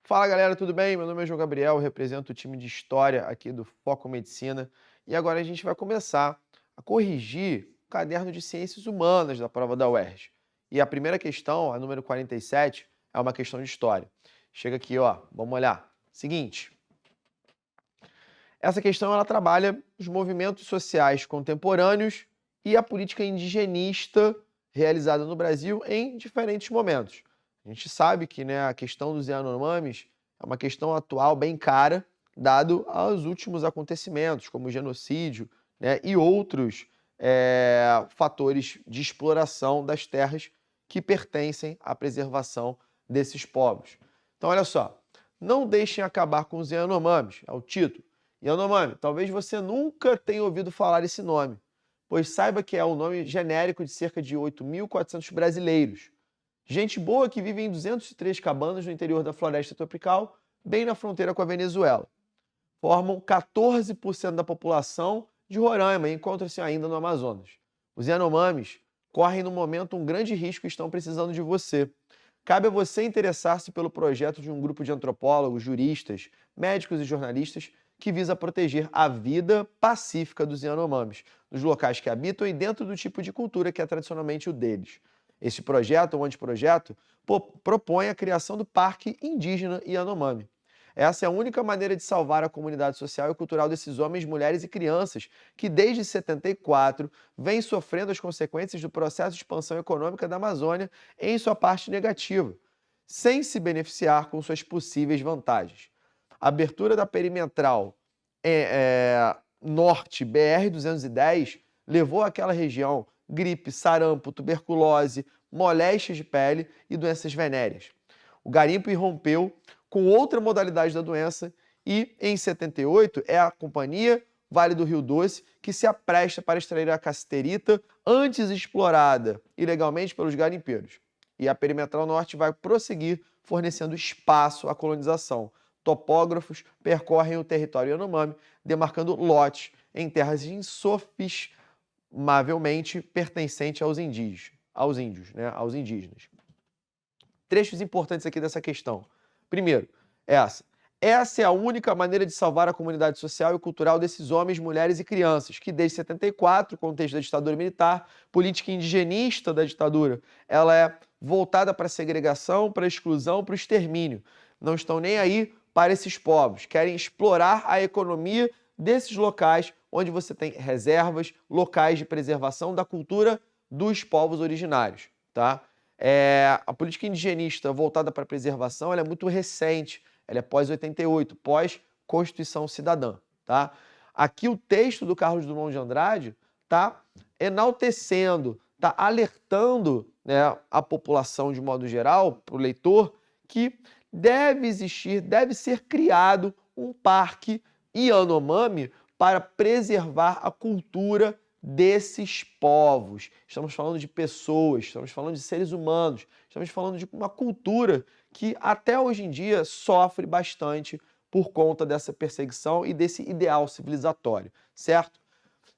Fala galera, tudo bem? Meu nome é João Gabriel, eu represento o time de História aqui do Foco Medicina e agora a gente vai começar a corrigir o caderno de Ciências Humanas da prova da UERJ. E a primeira questão, a número 47, é uma questão de História. Chega aqui, ó, vamos olhar. Seguinte, essa questão ela trabalha os movimentos sociais contemporâneos e a política indigenista realizada no Brasil em diferentes momentos. A gente sabe que, né, a questão dos Yanomamis é uma questão atual bem cara, dado aos últimos acontecimentos, como o genocídio, né, e outros fatores de exploração das terras que pertencem à preservação desses povos. Então, olha só, não deixem acabar com os Yanomamis, é o título. Yanomami, talvez você nunca tenha ouvido falar esse nome, pois saiba que é o nome genérico de cerca de 8.400 brasileiros. Gente boa que vive em 203 cabanas no interior da floresta tropical, bem na fronteira com a Venezuela. Formam 14% da população de Roraima e encontram-se ainda no Amazonas. Os Yanomamis correm no momento um grande risco e estão precisando de você. Cabe a você interessar-se pelo projeto de um grupo de antropólogos, juristas, médicos e jornalistas que visa proteger a vida pacífica dos Yanomamis, nos locais que habitam e dentro do tipo de cultura que é tradicionalmente o deles. Esse projeto, ou anteprojeto, propõe a criação do Parque Indígena Yanomami. Essa é a única maneira de salvar a comunidade social e cultural desses homens, mulheres e crianças que, desde 74, vêm sofrendo as consequências do processo de expansão econômica da Amazônia em sua parte negativa, sem se beneficiar com suas possíveis vantagens. A abertura da perimetral norte BR-210 levou àquela região gripe, sarampo, tuberculose, moléstias de pele e doenças venéreas. O garimpo irrompeu com outra modalidade da doença e, em 78, é a Companhia Vale do Rio Doce que se apresta para extrair a cassiterita antes explorada ilegalmente pelos garimpeiros. E a Perimetral Norte vai prosseguir fornecendo espaço à colonização. Topógrafos percorrem o território Yanomami, demarcando lotes em terras insofistimavelmente pertencentes aos índios, aos indígenas. Trechos importantes aqui dessa questão. Primeiro, essa é a única maneira de salvar a comunidade social e cultural desses homens, mulheres e crianças, que desde 74, contexto da ditadura militar, política indigenista da ditadura, ela é voltada para a segregação, para a exclusão, para o extermínio. Não estão nem aí para esses povos, querem explorar a economia desses locais onde você tem reservas, locais de preservação da cultura dos povos originários, tá? A política indigenista voltada para a preservação ela é muito recente, ela é pós-88, pós-Constituição Cidadã. Tá? Aqui o texto do Carlos Drummond de Andrade está enaltecendo, está alertando, né, a população de modo geral, para o leitor, que deve existir, deve ser criado um parque Yanomami para preservar a cultura desses povos. Estamos falando de pessoas, estamos falando de seres humanos, estamos falando de uma cultura que até hoje em dia sofre bastante por conta dessa perseguição e desse ideal civilizatório, certo?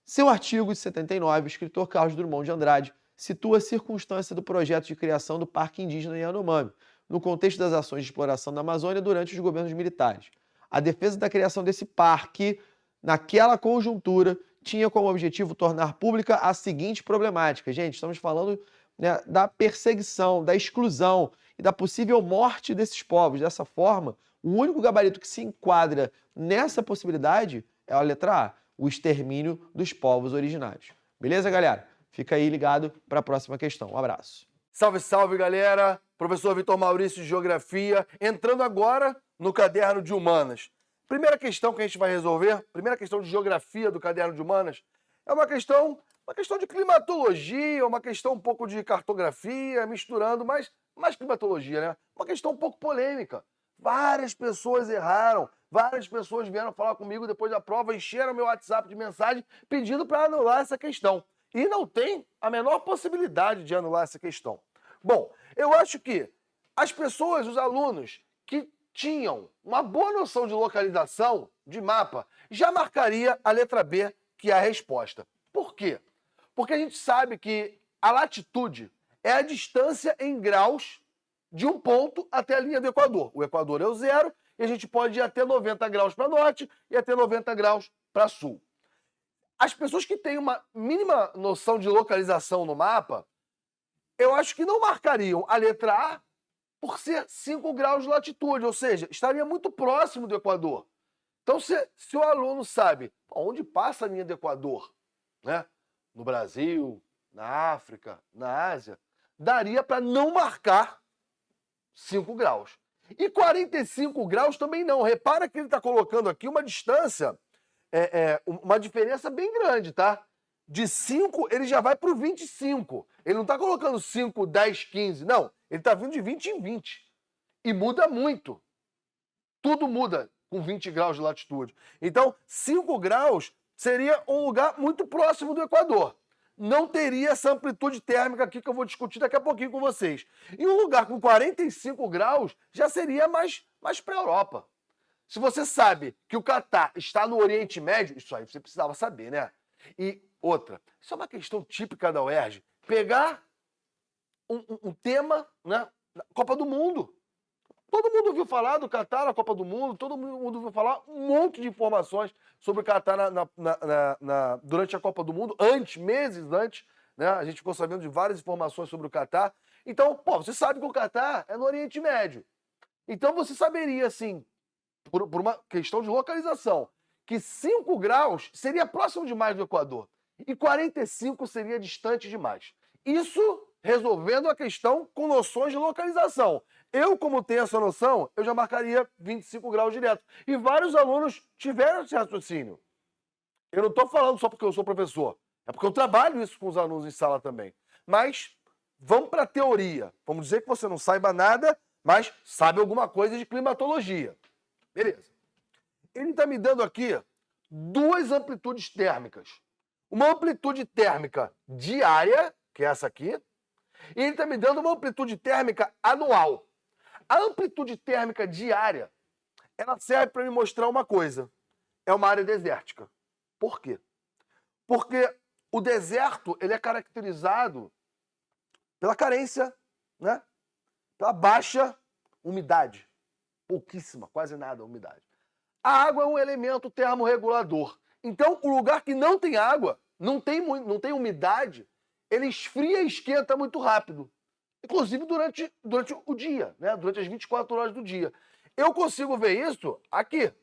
Seu artigo de 79, o escritor Carlos Drummond de Andrade situa a circunstância do projeto de criação do Parque Indígena Yanomami, no contexto das ações de exploração da Amazônia durante os governos militares. A defesa da criação desse parque, naquela conjuntura, tinha como objetivo tornar pública a seguinte problemática. Gente, estamos falando, né, da perseguição, da exclusão e da possível morte desses povos. Dessa forma, o único gabarito que se enquadra nessa possibilidade é a letra A, o extermínio dos povos originários. Beleza, galera? Fica aí ligado para a próxima questão. Um abraço. Salve, salve, galera! Professor Vitor Maurício de Geografia, entrando agora no caderno de Humanas. Primeira questão que a gente vai resolver, primeira questão de geografia do caderno de Humanas, é uma questão de climatologia, uma questão um pouco de cartografia, misturando, mas mais climatologia, né? Uma questão um pouco polêmica. Várias pessoas erraram, várias pessoas vieram falar comigo depois da prova, encheram meu WhatsApp de mensagem pedindo para anular essa questão. E não tem a menor possibilidade de anular essa questão. Bom, eu acho que as pessoas, os alunos que tinham uma boa noção de localização, de mapa, já marcaria a letra B, que é a resposta. Por quê? Porque a gente sabe que a latitude é a distância em graus de um ponto até a linha do Equador. O Equador é o zero e a gente pode ir até 90 graus para norte e até 90 graus para sul. As pessoas que têm uma mínima noção de localização no mapa, eu acho que não marcariam a letra A por ser 5 graus de latitude, ou seja, estaria muito próximo do Equador. Então, se o aluno sabe onde passa a linha do Equador, né? No Brasil, na África, na Ásia, daria para não marcar 5 graus. E 45 graus também não. Repara que ele está colocando aqui uma distância, uma diferença bem grande, tá? De 5, ele já vai para o 25. Ele não está colocando 5, 10, 15. Não, ele está vindo de 20 em 20. E muda muito. Tudo muda com 20 graus de latitude. Então, 5 graus seria um lugar muito próximo do Equador. Não teria essa amplitude térmica aqui que eu vou discutir daqui a pouquinho com vocês. E um lugar com 45 graus já seria mais para a Europa. Se você sabe que o Catar está no Oriente Médio, isso aí você precisava saber, né? E outra, isso é uma questão típica da UERJ, pegar um tema, né, Copa do Mundo. Todo mundo ouviu falar do Catar na Copa do Mundo, todo mundo ouviu falar um monte de informações sobre o Catar durante a Copa do Mundo, meses antes, né? A gente ficou sabendo de várias informações sobre o Catar. Então, você sabe que o Catar é no Oriente Médio. Então você saberia, assim, por uma questão de localização, que 5 graus seria próximo demais do Equador e 45 seria distante demais. Isso resolvendo a questão com noções de localização. Eu, como tenho essa noção, eu já marcaria 25 graus direto. E vários alunos tiveram esse raciocínio. Eu não estou falando só porque eu sou professor. É porque eu trabalho isso com os alunos em sala também. Mas vamos para a teoria. Vamos dizer que você não saiba nada, mas sabe alguma coisa de climatologia. Beleza. Ele está me dando aqui 2 amplitudes térmicas. Uma amplitude térmica diária, que é essa aqui, e ele está me dando uma amplitude térmica anual. A amplitude térmica diária, ela serve para me mostrar uma coisa. É uma área desértica. Por quê? Porque o deserto ele é caracterizado pela carência, né? Pela baixa umidade. Pouquíssima, quase nada umidade. A água é um elemento termorregulador. Então, o lugar que não tem água, não tem umidade, ele esfria e esquenta muito rápido. Inclusive durante o dia, né? Durante as 24 horas do dia. Eu consigo ver isso aqui.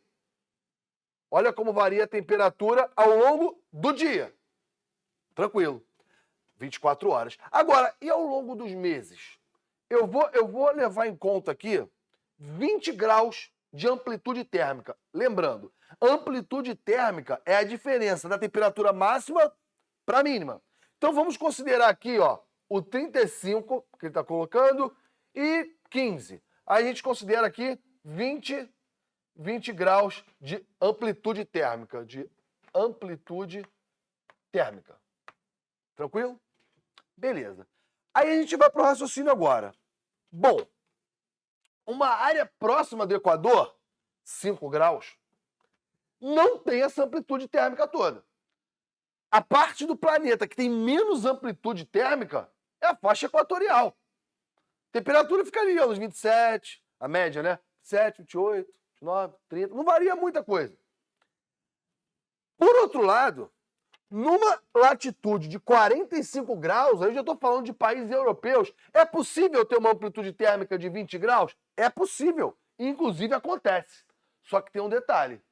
Olha como varia a temperatura ao longo do dia. Tranquilo. 24 horas. Agora, e ao longo dos meses? Eu vou levar em conta aqui 20 graus de amplitude térmica. Lembrando, amplitude térmica é a diferença da temperatura máxima para a mínima. Então vamos considerar aqui, ó, o 35 que ele está colocando e 15. Aí a gente considera aqui 20 graus de amplitude térmica. Tranquilo? Beleza. Aí a gente vai para o raciocínio agora. Bom, uma área próxima do Equador, 5 graus, não tem essa amplitude térmica toda. A parte do planeta que tem menos amplitude térmica é a faixa equatorial. A temperatura ficaria nos 27, a média, né? 27, 28, 29, 30, não varia muita coisa. Por outro lado, numa latitude de 45 graus, aí eu já estou falando de países europeus, é possível ter uma amplitude térmica de 20 graus? É possível, inclusive acontece. Só que tem um detalhe.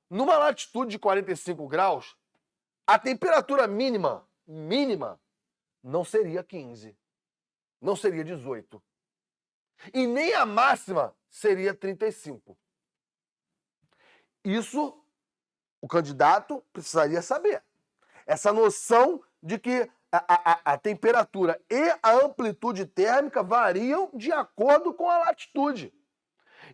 Numa latitude de 45 graus, a temperatura mínima não seria 15, não seria 18. E nem a máxima seria 35. Isso o candidato precisaria saber. Essa noção de que a temperatura e a amplitude térmica variam de acordo com a latitude.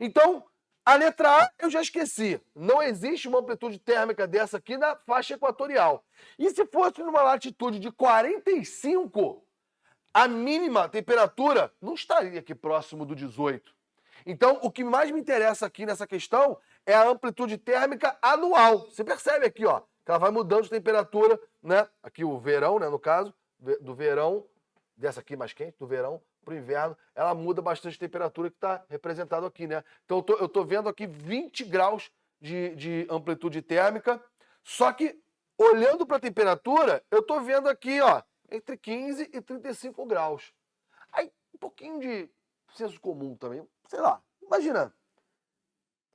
Então, a letra A eu já esqueci. Não existe uma amplitude térmica dessa aqui na faixa equatorial. E se fosse numa latitude de 45, a mínima temperatura não estaria aqui próximo do 18. Então, o que mais me interessa aqui nessa questão é a amplitude térmica anual. Você percebe aqui, ó, que ela vai mudando de temperatura, né? Aqui o verão, né, no caso, do verão, dessa aqui mais quente, do verão para o inverno, ela muda bastante a temperatura que está representado aqui, né? Então eu estou vendo aqui 20 graus de amplitude térmica, só que olhando para a temperatura, eu estou vendo aqui, ó, entre 15 e 35 graus. Aí um pouquinho de senso comum também, sei lá, imagina.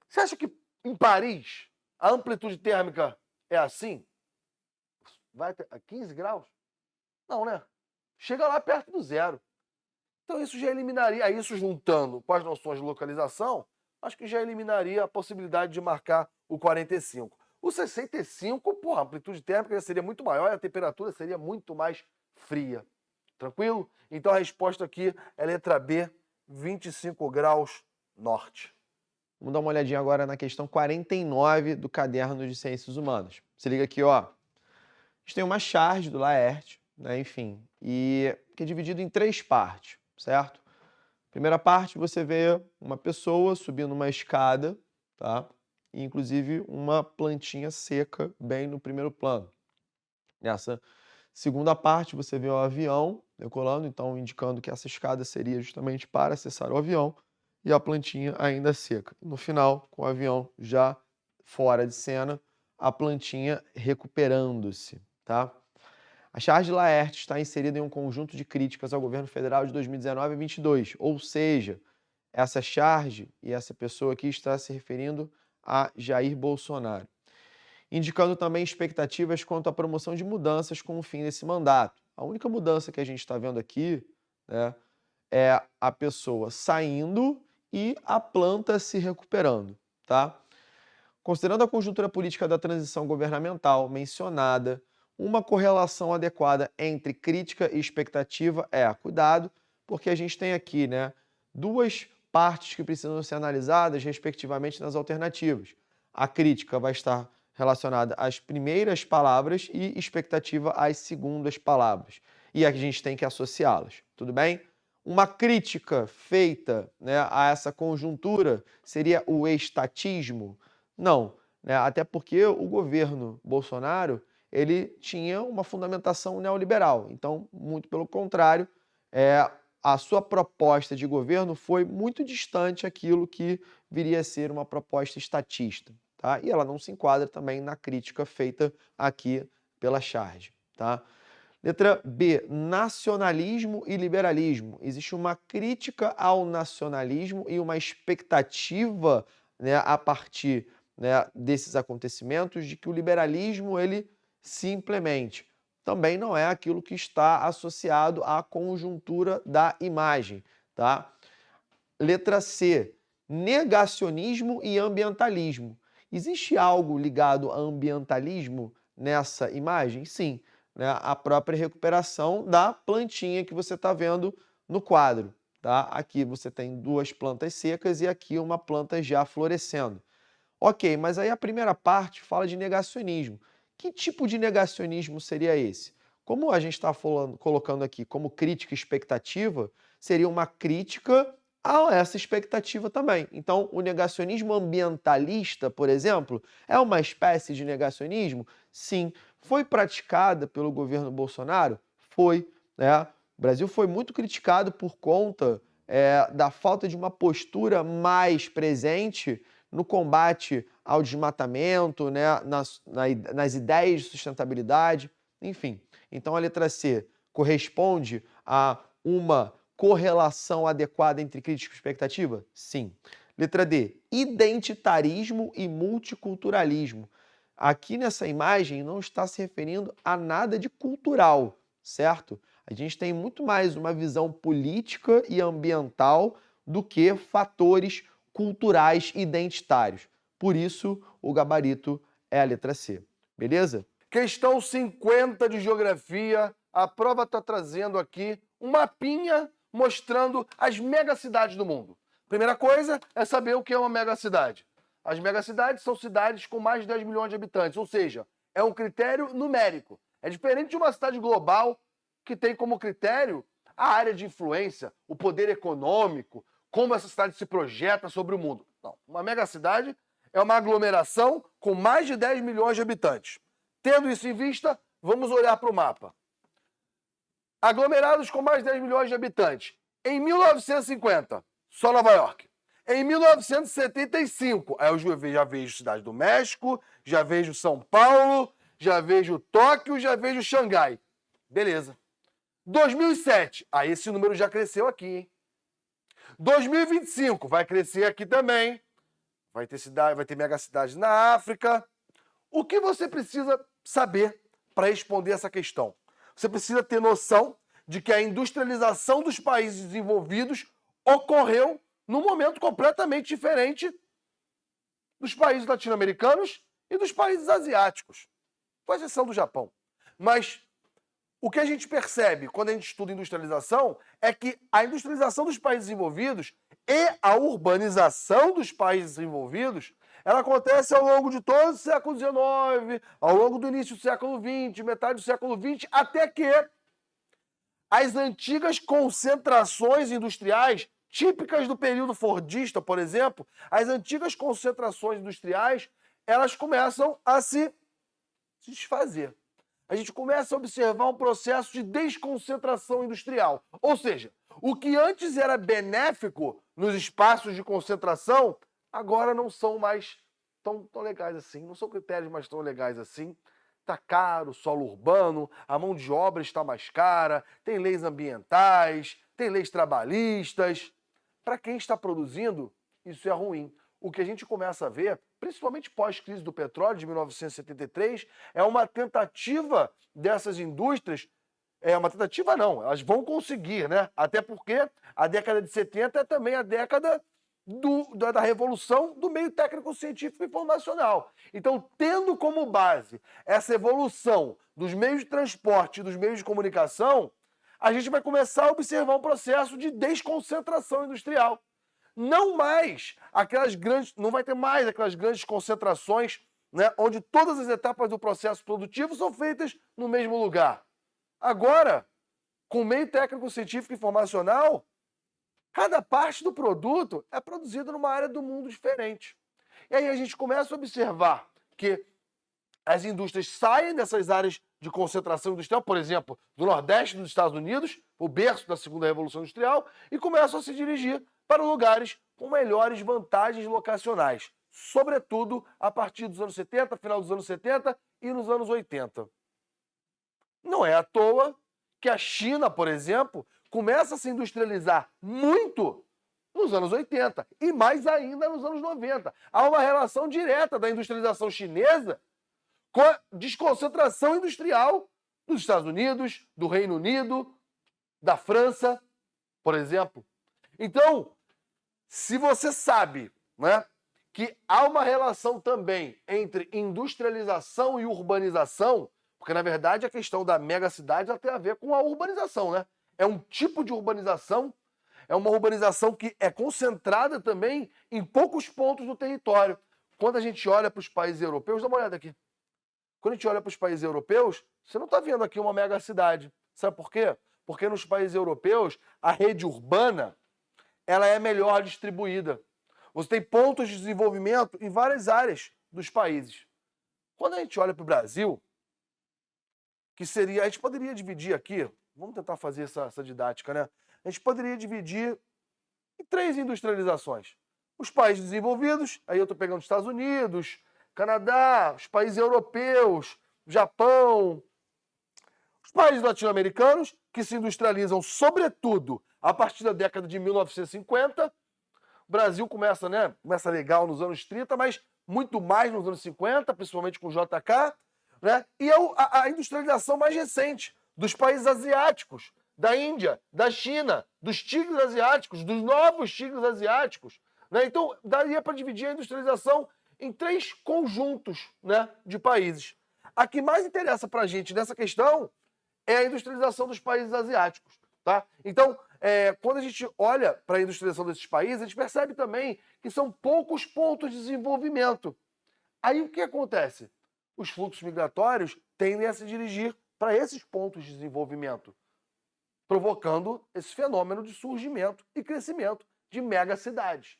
Você acha que em Paris a amplitude térmica é assim? Vai até 15 graus? Não, né? Chega lá perto do zero. Então isso já eliminaria, aí isso juntando com as noções de localização, acho que já eliminaria a possibilidade de marcar o 45. O 65, porra, a amplitude térmica já seria muito maior e a temperatura seria muito mais fria. Tranquilo? Então a resposta aqui é letra B, 25 graus norte. Vamos dar uma olhadinha agora na questão 49 do Caderno de Ciências Humanas. Se liga aqui, ó. A gente tem uma charge do Laerte, né, enfim, e que é dividido em 3 partes, certo? Primeira parte, você vê uma pessoa subindo uma escada, tá? E, inclusive, uma plantinha seca bem no primeiro plano. Nessa segunda parte, você vê o avião decolando, então indicando que essa escada seria justamente para acessar o avião e a plantinha ainda seca. No final, com o avião já fora de cena, a plantinha recuperando-se, tá? A charge de Laerte está inserida em um conjunto de críticas ao governo federal de 2019 e 2022, ou seja, essa charge e essa pessoa aqui está se referindo a Jair Bolsonaro, indicando também expectativas quanto à promoção de mudanças com o fim desse mandato. A única mudança que a gente está vendo aqui, né, é a pessoa saindo e a planta se recuperando, tá? Considerando a conjuntura política da transição governamental mencionada, uma correlação adequada entre crítica e expectativa cuidado, porque a gente tem aqui, né, 2 partes que precisam ser analisadas, respectivamente, nas alternativas. A crítica vai estar relacionada às primeiras palavras e expectativa às segundas palavras. E a gente tem que associá-las, tudo bem? Uma crítica feita, né, a essa conjuntura seria o estatismo? Não, né? Até porque o governo Bolsonaro ele tinha uma fundamentação neoliberal. Então, muito pelo contrário, a sua proposta de governo foi muito distante daquilo que viria a ser uma proposta estatista, tá? E ela não se enquadra também na crítica feita aqui pela charge, tá? Letra B, nacionalismo e liberalismo. Existe uma crítica ao nacionalismo e uma expectativa, né, a partir, né, desses acontecimentos de que o liberalismo ele se implemente. Também não é aquilo que está associado à conjuntura da imagem, tá? Letra C, negacionismo e ambientalismo. Existe algo ligado a ambientalismo nessa imagem? Sim, né? A própria recuperação da plantinha que você está vendo no quadro, tá? Aqui você tem 2 plantas secas e aqui uma planta já florescendo. Ok, mas aí a primeira parte fala de negacionismo. Que tipo de negacionismo seria esse? Como a gente está colocando aqui como crítica e expectativa, seria uma crítica a essa expectativa também. Então, o negacionismo ambientalista, por exemplo, é uma espécie de negacionismo? Sim. Foi praticada pelo governo Bolsonaro? Foi, né? O Brasil foi muito criticado por conta da falta de uma postura mais presente no combate ao desmatamento, né, nas ideias de sustentabilidade, enfim. Então a letra C corresponde a uma correlação adequada entre crítica e expectativa? Sim. Letra D, identitarismo e multiculturalismo. Aqui nessa imagem não está se referindo a nada de cultural, certo? A gente tem muito mais uma visão política e ambiental do que fatores culturais identitários. Por isso, o gabarito é a letra C. Beleza? Questão 50 de geografia. A prova está trazendo aqui um mapinha mostrando as megacidades do mundo. Primeira coisa é saber o que é uma megacidade. As megacidades são cidades com mais de 10 milhões de habitantes, ou seja, é um critério numérico. É diferente de uma cidade global que tem como critério a área de influência, o poder econômico, como essa cidade se projeta sobre o mundo. Não, uma megacidade é uma aglomeração com mais de 10 milhões de habitantes. Tendo isso em vista, vamos olhar para o mapa. Aglomerados com mais de 10 milhões de habitantes. Em 1950, só Nova York. Em 1975, aí eu já vejo Cidade do México, já vejo São Paulo, já vejo Tóquio, já vejo Xangai. Beleza. 2007, aí esse número já cresceu aqui, hein? 2025, vai crescer aqui também. Vai ter megacidades na África. O que você precisa saber para responder essa questão? Você precisa ter noção de que a industrialização dos países desenvolvidos ocorreu num momento completamente diferente dos países latino-americanos e dos países asiáticos, com exceção do Japão. Mas o que a gente percebe quando a gente estuda industrialização é que a industrialização dos países desenvolvidos e a urbanização dos países desenvolvidos, ela acontece ao longo de todo o século XIX, ao longo do início do século XX, metade do século XX, até que as antigas concentrações industriais, típicas do período fordista, por exemplo, as antigas concentrações industriais, elas começam a se desfazer. A gente começa a observar um processo de desconcentração industrial. Ou seja, o que antes era benéfico nos espaços de concentração, agora não são mais tão legais assim, não são critérios mais tão legais assim. Está caro o solo urbano, a mão de obra está mais cara, tem leis ambientais, tem leis trabalhistas. Para quem está produzindo, isso é ruim. O que a gente começa a ver, principalmente pós-crise do petróleo de 1973, é uma tentativa dessas indústrias, uma tentativa não, elas vão conseguir, né? Até porque a década de 70 é também a década da revolução do meio técnico-científico e informacional. Então, tendo como base essa evolução dos meios de transporte e dos meios de comunicação, a gente vai começar a observar um processo de desconcentração industrial. Não vai ter mais aquelas grandes concentrações, né, onde todas as etapas do processo produtivo são feitas no mesmo lugar. Agora, com o meio técnico-científico e informacional, cada parte do produto é produzida numa área do mundo diferente. E aí a gente começa a observar que as indústrias saem dessas áreas de concentração industrial, por exemplo, do Nordeste dos Estados Unidos, o berço da segunda Revolução Industrial, e começam a se dirigir para lugares com melhores vantagens locacionais, sobretudo a partir dos anos 70, final dos anos 70 e nos anos 80. Não é à toa que a China, por exemplo, começa a se industrializar muito nos anos 80 e mais ainda nos anos 90. Há uma relação direta da industrialização chinesa com a desconcentração industrial dos Estados Unidos, do Reino Unido, da França, por exemplo. Então, se você sabe, né, que há uma relação também entre industrialização e urbanização, porque, na verdade, a questão da megacidade ela tem a ver com a urbanização, né? É um tipo de urbanização, é uma urbanização que é concentrada também em poucos pontos do território. Quando a gente olha para os países europeus, dá uma olhada aqui. Quando a gente olha para os países europeus, você não está vendo aqui uma megacidade. Sabe por quê? Porque nos países europeus, a rede urbana ela é melhor distribuída. Você tem pontos de desenvolvimento em várias áreas dos países. Quando a gente olha para o Brasil, que seria, a gente poderia dividir aqui, vamos tentar fazer essa didática, né? A gente poderia dividir em 3 industrializações. Os países desenvolvidos, aí eu estou pegando os Estados Unidos, Canadá, os países europeus, Japão, os países latino-americanos, que se industrializam, sobretudo, a partir da década de 1950. O Brasil começa legal nos anos 30, mas muito mais nos anos 50, principalmente com o JK, né? E a industrialização mais recente dos países asiáticos, da Índia, da China, dos tigres asiáticos, dos novos tigres asiáticos, né? Então, daria para dividir a industrialização em 3 conjuntos, né, de países. A que mais interessa para a gente nessa questão é a industrialização dos países asiáticos. Tá? Então, quando a gente olha para a industrialização desses países, a gente percebe também que são poucos pontos de desenvolvimento. Aí o que acontece? Os fluxos migratórios tendem a se dirigir para esses pontos de desenvolvimento, provocando esse fenômeno de surgimento e crescimento de megacidades.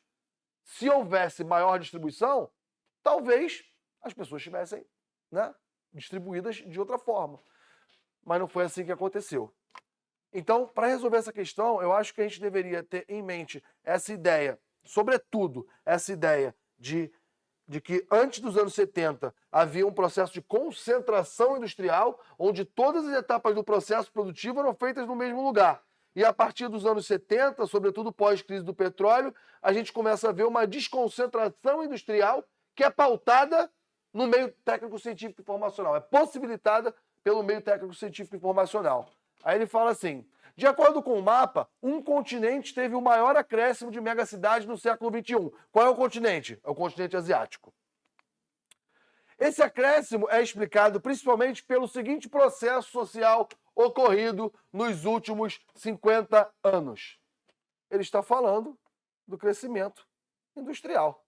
Se houvesse maior distribuição, talvez as pessoas estivessem, né, distribuídas de outra forma. Mas não foi assim que aconteceu. Então, para resolver essa questão, eu acho que a gente deveria ter em mente essa ideia, sobretudo essa ideia de que antes dos anos 70 havia um processo de concentração industrial, onde todas as etapas do processo produtivo eram feitas no mesmo lugar. E a partir dos anos 70, sobretudo pós-crise do petróleo, a gente começa a ver uma desconcentração industrial que é pautada no meio técnico-científico informacional, é possibilitada pelo meio técnico-científico informacional. Aí ele fala assim: de acordo com o mapa, um continente teve o maior acréscimo de megacidades no século XXI. Qual é o continente? É o continente asiático. Esse acréscimo é explicado principalmente pelo seguinte processo social ocorrido nos últimos 50 anos. Ele está falando do crescimento industrial.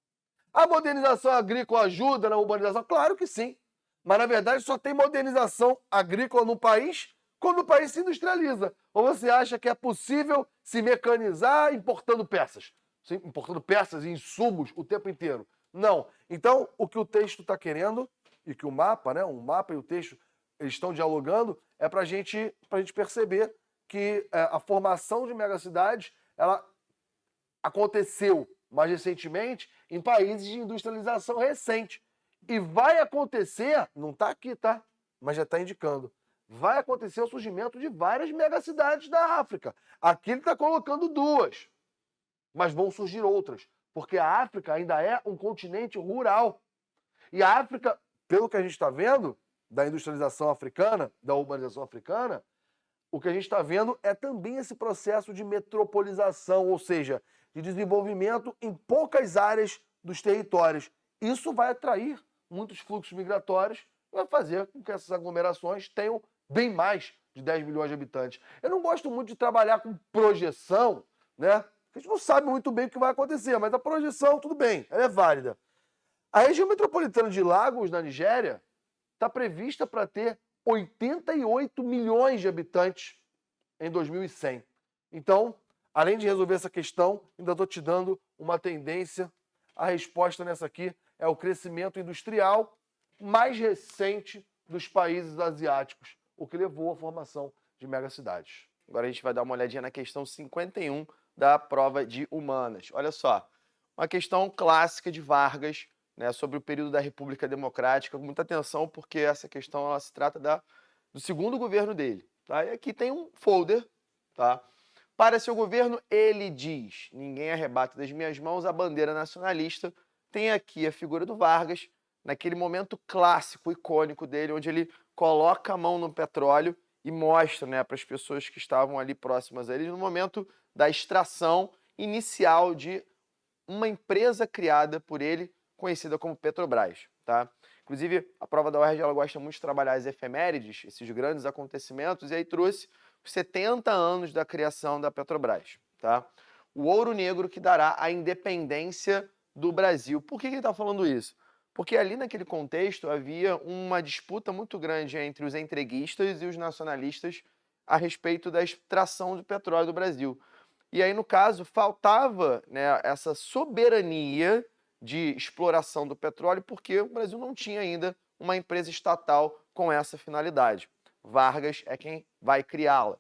A modernização agrícola ajuda na urbanização? Claro que sim. Mas, na verdade, só tem modernização agrícola no país quando o país se industrializa. Ou você acha que é possível se mecanizar importando peças? Importando peças e insumos o tempo inteiro? Não. Então, o que o texto está querendo, e que o mapa, né, o mapa e o texto eles estão dialogando, é para a gente perceber que a formação de megacidades ela aconteceu mais recentemente em países de industrialização recente. E vai acontecer, não está aqui, tá? Mas já está indicando. Vai acontecer o surgimento de várias megacidades da África. Aqui ele está colocando 2, mas vão surgir outras, porque a África ainda é um continente rural. E a África, pelo que a gente está vendo, da industrialização africana, da urbanização africana, o que a gente está vendo é também esse processo de metropolização, ou seja, de desenvolvimento em poucas áreas dos territórios. Isso vai atrair muitos fluxos migratórios, vai fazer com que essas aglomerações tenham bem mais de 10 milhões de habitantes. Eu não gosto muito de trabalhar com projeção, né? A gente não sabe muito bem o que vai acontecer, mas a projeção, tudo bem, ela é válida. A região metropolitana de Lagos, na Nigéria, está prevista para ter 88 milhões de habitantes em 2100. Então, além de resolver essa questão, ainda estou te dando uma tendência. A resposta nessa aqui é o crescimento industrial mais recente dos países asiáticos, o que levou à formação de megacidades. Agora a gente vai dar uma olhadinha na questão 51 da prova de humanas. Olha só, uma questão clássica de Vargas, né, sobre o período da República Democrática, com muita atenção, porque essa questão ela se trata do segundo governo dele. Tá? E aqui tem um folder. Tá? Para seu governo, ele diz: ninguém arrebata das minhas mãos a bandeira nacionalista. Tem aqui a figura do Vargas, naquele momento clássico, icônico dele, onde ele coloca a mão no petróleo e mostra, né, para as pessoas que estavam ali próximas a ele, no momento da extração inicial de uma empresa criada por ele, conhecida como Petrobras. Tá? Inclusive, a prova da UERJ ela gosta muito de trabalhar as efemérides, esses grandes acontecimentos, e aí trouxe os 70 anos da criação da Petrobras. Tá? O ouro negro que dará a independência do Brasil. Por que ele está falando isso? Porque ali naquele contexto havia uma disputa muito grande entre os entreguistas e os nacionalistas a respeito da extração de petróleo do Brasil. E aí, no caso, faltava, né, essa soberania de exploração do petróleo, porque o Brasil não tinha ainda uma empresa estatal com essa finalidade. Vargas é quem vai criá-la.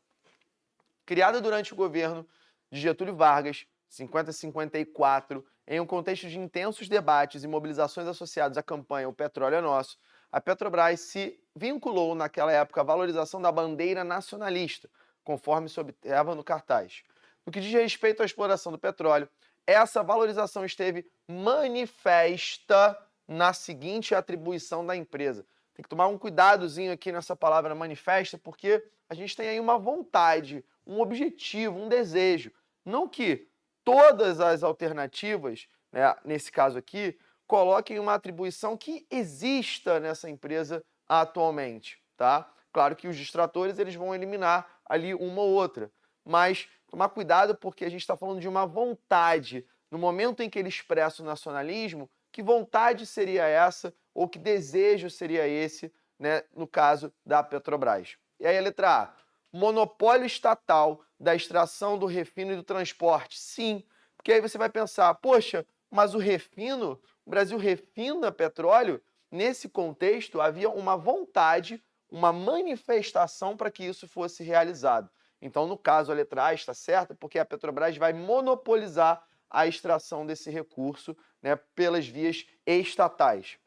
Criada durante o governo de Getúlio Vargas, 50-54, em um contexto de intensos debates e mobilizações associados à campanha O Petróleo é Nosso, a Petrobras se vinculou naquela época à valorização da bandeira nacionalista, conforme se observa no cartaz. No que diz respeito à exploração do petróleo, essa valorização esteve manifesta na seguinte atribuição da empresa. Tem que tomar um cuidadozinho aqui nessa palavra manifesta, porque a gente tem aí uma vontade, um objetivo, um desejo. Não que todas as alternativas, né, nesse caso aqui, coloquem uma atribuição que exista nessa empresa atualmente. Tá? Claro que os distratores eles vão eliminar ali uma ou outra, mas tomar cuidado porque a gente está falando de uma vontade. No momento em que ele expressa o nacionalismo, que vontade seria essa ou que desejo seria esse, né, no caso da Petrobras? E aí a letra A, monopólio estatal da extração do refino e do transporte. Sim, porque aí você vai pensar, poxa, mas o refino, o Brasil refina petróleo? Nesse contexto havia uma vontade, uma manifestação para que isso fosse realizado. Então, no caso, a letra A está certa porque a Petrobras vai monopolizar a extração desse recurso, né, pelas vias estatais.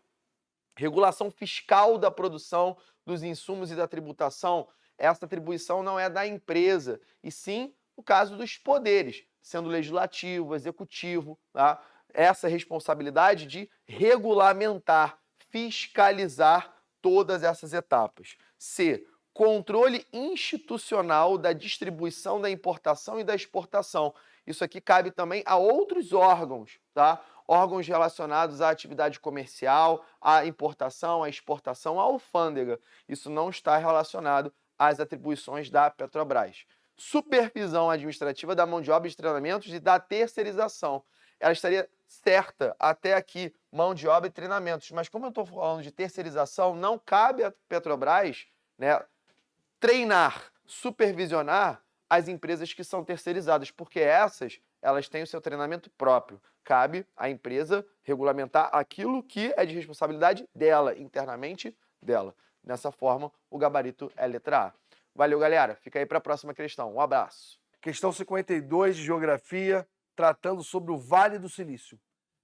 Regulação fiscal da produção dos insumos e da tributação, essa atribuição não é da empresa, e sim no caso dos poderes, sendo legislativo, executivo, tá? Essa responsabilidade de regulamentar, fiscalizar todas essas etapas. C. Controle institucional da distribuição, da importação e da exportação. Isso aqui cabe também a outros órgãos, tá? Órgãos relacionados à atividade comercial, à importação, à exportação, à alfândega. Isso não está relacionado às atribuições da Petrobras. Supervisão administrativa da mão de obra, de treinamentos e da terceirização. Ela estaria certa até aqui, mão de obra e treinamentos. Mas como eu estou falando de terceirização, não cabe à Petrobras, né, treinar, supervisionar as empresas que são terceirizadas, porque elas têm o seu treinamento próprio. Cabe à empresa regulamentar aquilo que é de responsabilidade dela, internamente dela. Dessa forma, o gabarito é letra A. Valeu, galera. Fica aí para a próxima questão. Um abraço. Questão 52 de Geografia, tratando sobre o Vale do Silício.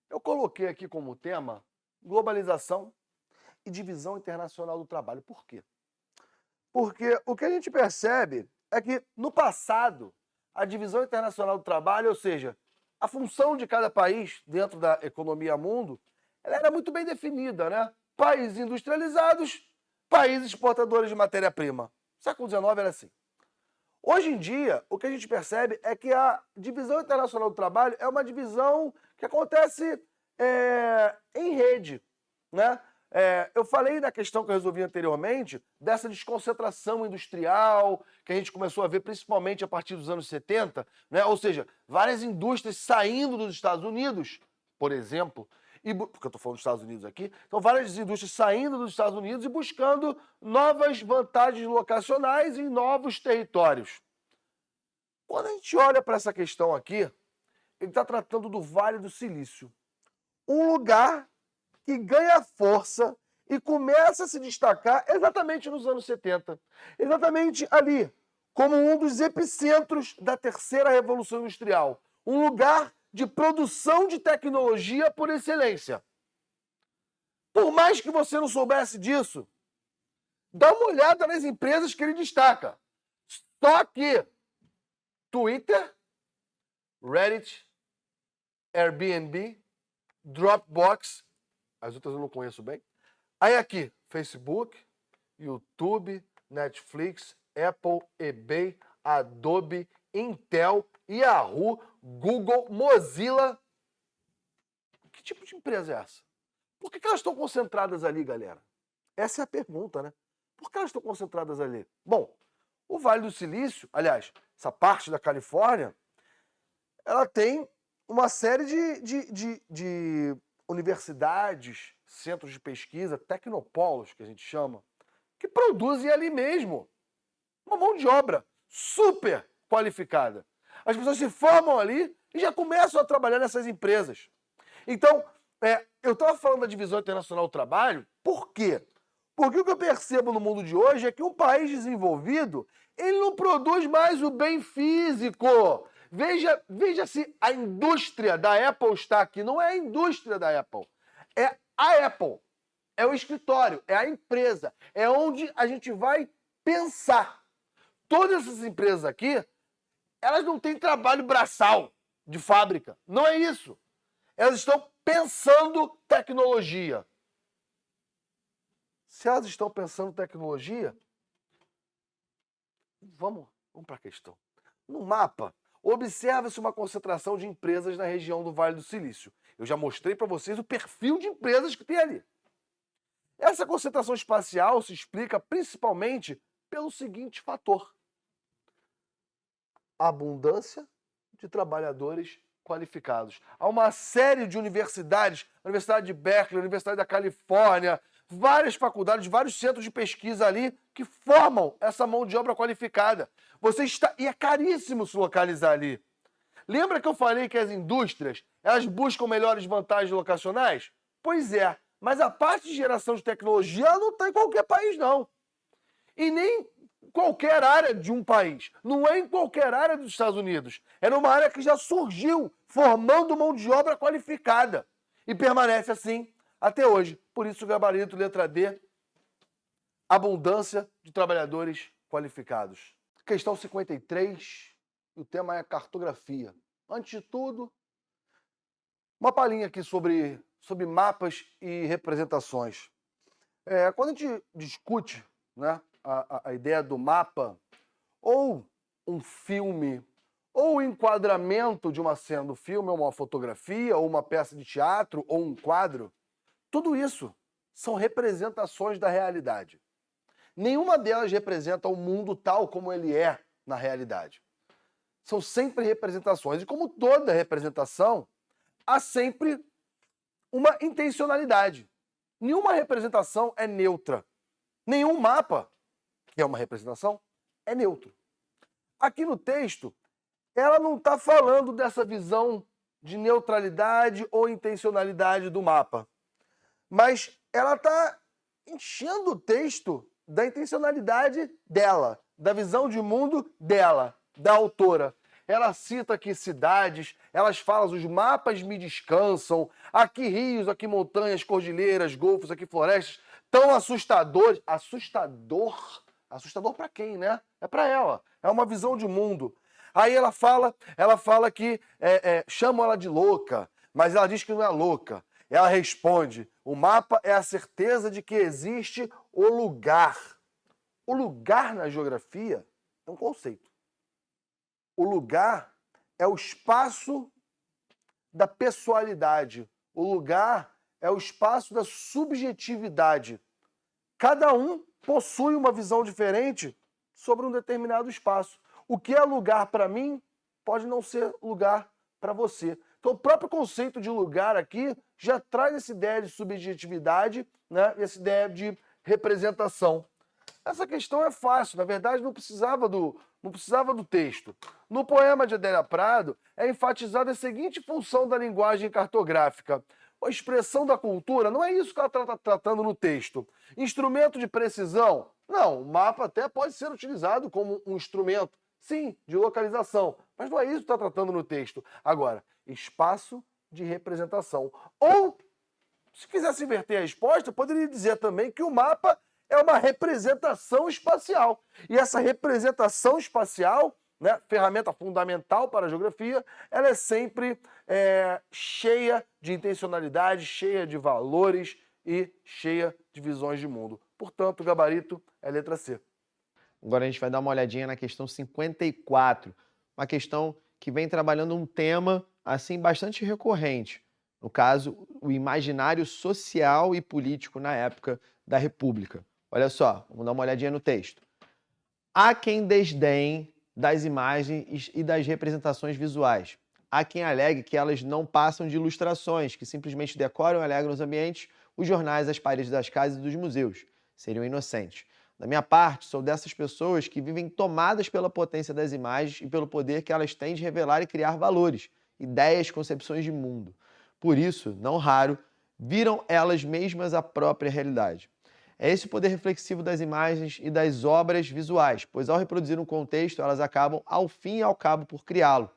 Eu coloquei aqui como tema globalização e divisão internacional do trabalho. Por quê? Porque o que a gente percebe é que, no passado, a divisão internacional do trabalho, ou seja, a função de cada país dentro da economia mundo, ela era muito bem definida, né? Países industrializados, países exportadores de matéria-prima. Século XIX era assim. Hoje em dia, o que a gente percebe é que a divisão internacional do trabalho é uma divisão que acontece em rede, né? Eu falei da questão que eu resolvi anteriormente, dessa desconcentração industrial, que a gente começou a ver principalmente a partir dos anos 70, né? Ou seja, várias indústrias saindo dos Estados Unidos, por exemplo, porque eu estou falando dos Estados Unidos aqui, então várias indústrias saindo dos Estados Unidos e buscando novas vantagens locacionais em novos territórios. Quando a gente olha para essa questão aqui, ele está tratando do Vale do Silício, um lugar que ganha força e começa a se destacar exatamente nos anos 70. Exatamente ali, como um dos epicentros da terceira revolução industrial. Um lugar de produção de tecnologia por excelência. Por mais que você não soubesse disso, dá uma olhada nas empresas que ele destaca. Só que Twitter, Reddit, Airbnb, Dropbox, as outras eu não conheço bem. Aí aqui, Facebook, YouTube, Netflix, Apple, eBay, Adobe, Intel, Yahoo, Google, Mozilla. Que tipo de empresa é essa? Por que elas estão concentradas ali, galera? Essa é a pergunta, né? Por que elas estão concentradas ali? Bom, o Vale do Silício, aliás, essa parte da Califórnia, ela tem uma série de universidades, centros de pesquisa, tecnopolos, que a gente chama, que produzem ali mesmo uma mão de obra super qualificada. As pessoas se formam ali e já começam a trabalhar nessas empresas. Então, eu estava falando da divisão internacional do trabalho, por quê? Porque o que eu percebo no mundo de hoje é que um país desenvolvido, ele não produz mais o bem físico. Veja se a indústria da Apple está aqui. Não é a indústria da Apple. É a Apple. É o escritório. É a empresa. É onde a gente vai pensar. Todas essas empresas aqui, elas não têm trabalho braçal de fábrica. Não é isso. Elas estão pensando tecnologia. Se elas estão pensando tecnologia, vamos para a questão. No mapa, observa-se uma concentração de empresas na região do Vale do Silício. Eu já mostrei para vocês o perfil de empresas que tem ali. Essa concentração espacial se explica principalmente pelo seguinte fator: a abundância de trabalhadores qualificados. Há uma série de universidades, a Universidade de Berkeley, a Universidade da Califórnia, várias faculdades, vários centros de pesquisa ali que formam essa mão de obra qualificada. E é caríssimo se localizar ali. Lembra que eu falei que as indústrias, elas buscam melhores vantagens locacionais? Pois é, mas a parte de geração de tecnologia ela não está em qualquer país, não. E nem qualquer área de um país. Não é em qualquer área dos Estados Unidos. É numa área que já surgiu, formando mão de obra qualificada. E permanece assim até hoje. Por isso o gabarito letra D, abundância de trabalhadores qualificados. Questão 53, o tema é cartografia. Antes de tudo, uma palhinha aqui sobre mapas e representações. Quando a gente discute, né, a ideia do mapa, ou um filme, ou o enquadramento de uma cena do filme, ou uma fotografia, ou uma peça de teatro, ou um quadro, tudo isso são representações da realidade. Nenhuma delas representa o mundo tal como ele é na realidade. São sempre representações. E como toda representação, há sempre uma intencionalidade. Nenhuma representação é neutra. Nenhum mapa, que é uma representação, é neutro. Aqui no texto, ela não está falando dessa visão de neutralidade ou intencionalidade do mapa. Mas ela está enchendo o texto da intencionalidade dela, da visão de mundo dela, da autora. Ela cita aqui cidades, elas falam, os mapas me descansam, aqui rios, aqui montanhas, cordilheiras, golfos, aqui florestas, tão assustadores. Assustador? Assustador para quem, né? É para ela. É uma visão de mundo. Aí ela fala que chamam ela de louca, mas ela diz que não é louca. Ela responde, o mapa é a certeza de que existe o lugar. O lugar na geografia é um conceito. O lugar é o espaço da pessoalidade. O lugar é o espaço da subjetividade. Cada um possui uma visão diferente sobre um determinado espaço. O que é lugar para mim pode não ser lugar para você. Então, o próprio conceito de lugar aqui já traz essa ideia de subjetividade, né? Essa ideia de representação. Essa questão é fácil, na verdade não precisava do texto. No poema de Adélia Prado é enfatizada a seguinte função da linguagem cartográfica. A expressão da cultura não é isso que ela está tratando no texto. Instrumento de precisão? Não, o mapa até pode ser utilizado como um instrumento, sim, de localização, mas não é isso que está tratando no texto. Agora, espaço de representação. Ou, se quisesse inverter a resposta, poderia dizer também que o mapa é uma representação espacial. E essa representação espacial, né, ferramenta fundamental para a geografia, ela é sempre cheia de intencionalidade, cheia de valores e cheia de visões de mundo. Portanto, o gabarito é letra C. Agora a gente vai dar uma olhadinha na questão 54, uma questão que vem trabalhando um tema assim bastante recorrente. No caso, o imaginário social e político na época da República. Olha só, vamos dar uma olhadinha no texto. Há quem desdenhe das imagens e das representações visuais. Há quem alegue que elas não passam de ilustrações, que simplesmente decoram e alegram os ambientes, os jornais, as paredes das casas e dos museus. Seriam inocentes. Da minha parte, sou dessas pessoas que vivem tomadas pela potência das imagens e pelo poder que elas têm de revelar e criar valores, ideias, concepções de mundo. Por isso, não raro, viram elas mesmas a própria realidade. É esse o poder reflexivo das imagens e das obras visuais, pois ao reproduzir um contexto, elas acabam, ao fim e ao cabo, por criá-lo.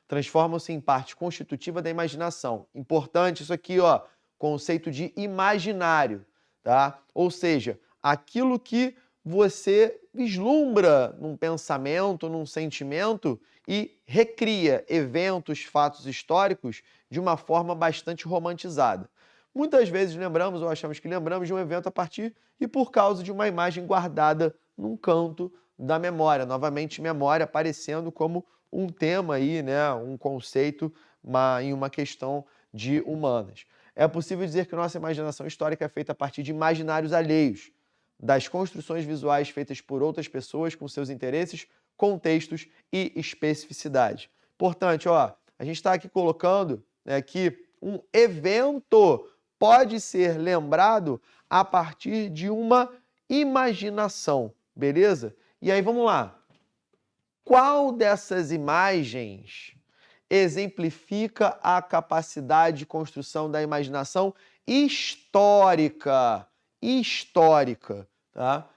Transformam-se em parte constitutiva da imaginação. Importante isso aqui, ó, conceito de imaginário, tá? Ou seja, aquilo que você vislumbra num pensamento, num sentimento e recria eventos, fatos históricos de uma forma bastante romantizada. Muitas vezes lembramos ou achamos que lembramos de um evento a partir e por causa de uma imagem guardada num canto da memória. Novamente, memória aparecendo como um tema aí, né, um conceito em uma questão de humanas. É possível dizer que nossa imaginação histórica é feita a partir de imaginários alheios, das construções visuais feitas por outras pessoas com seus interesses, contextos e especificidade. Importante, ó, a gente está aqui colocando, né, que um evento pode ser lembrado a partir de uma imaginação, beleza? E aí vamos lá. Qual dessas imagens exemplifica a capacidade de construção da imaginação histórica? Histórica, tá?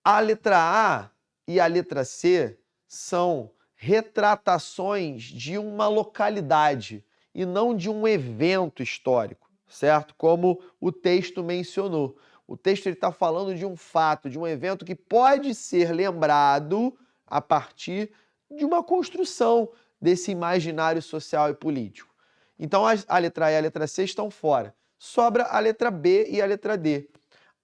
A letra A e a letra C são retratações de uma localidade e não de um evento histórico, certo? Como o texto mencionou. O texto está falando de um fato, de um evento que pode ser lembrado a partir de uma construção desse imaginário social e político. Então, a letra A e a letra C estão fora. Sobra a letra B e a letra D.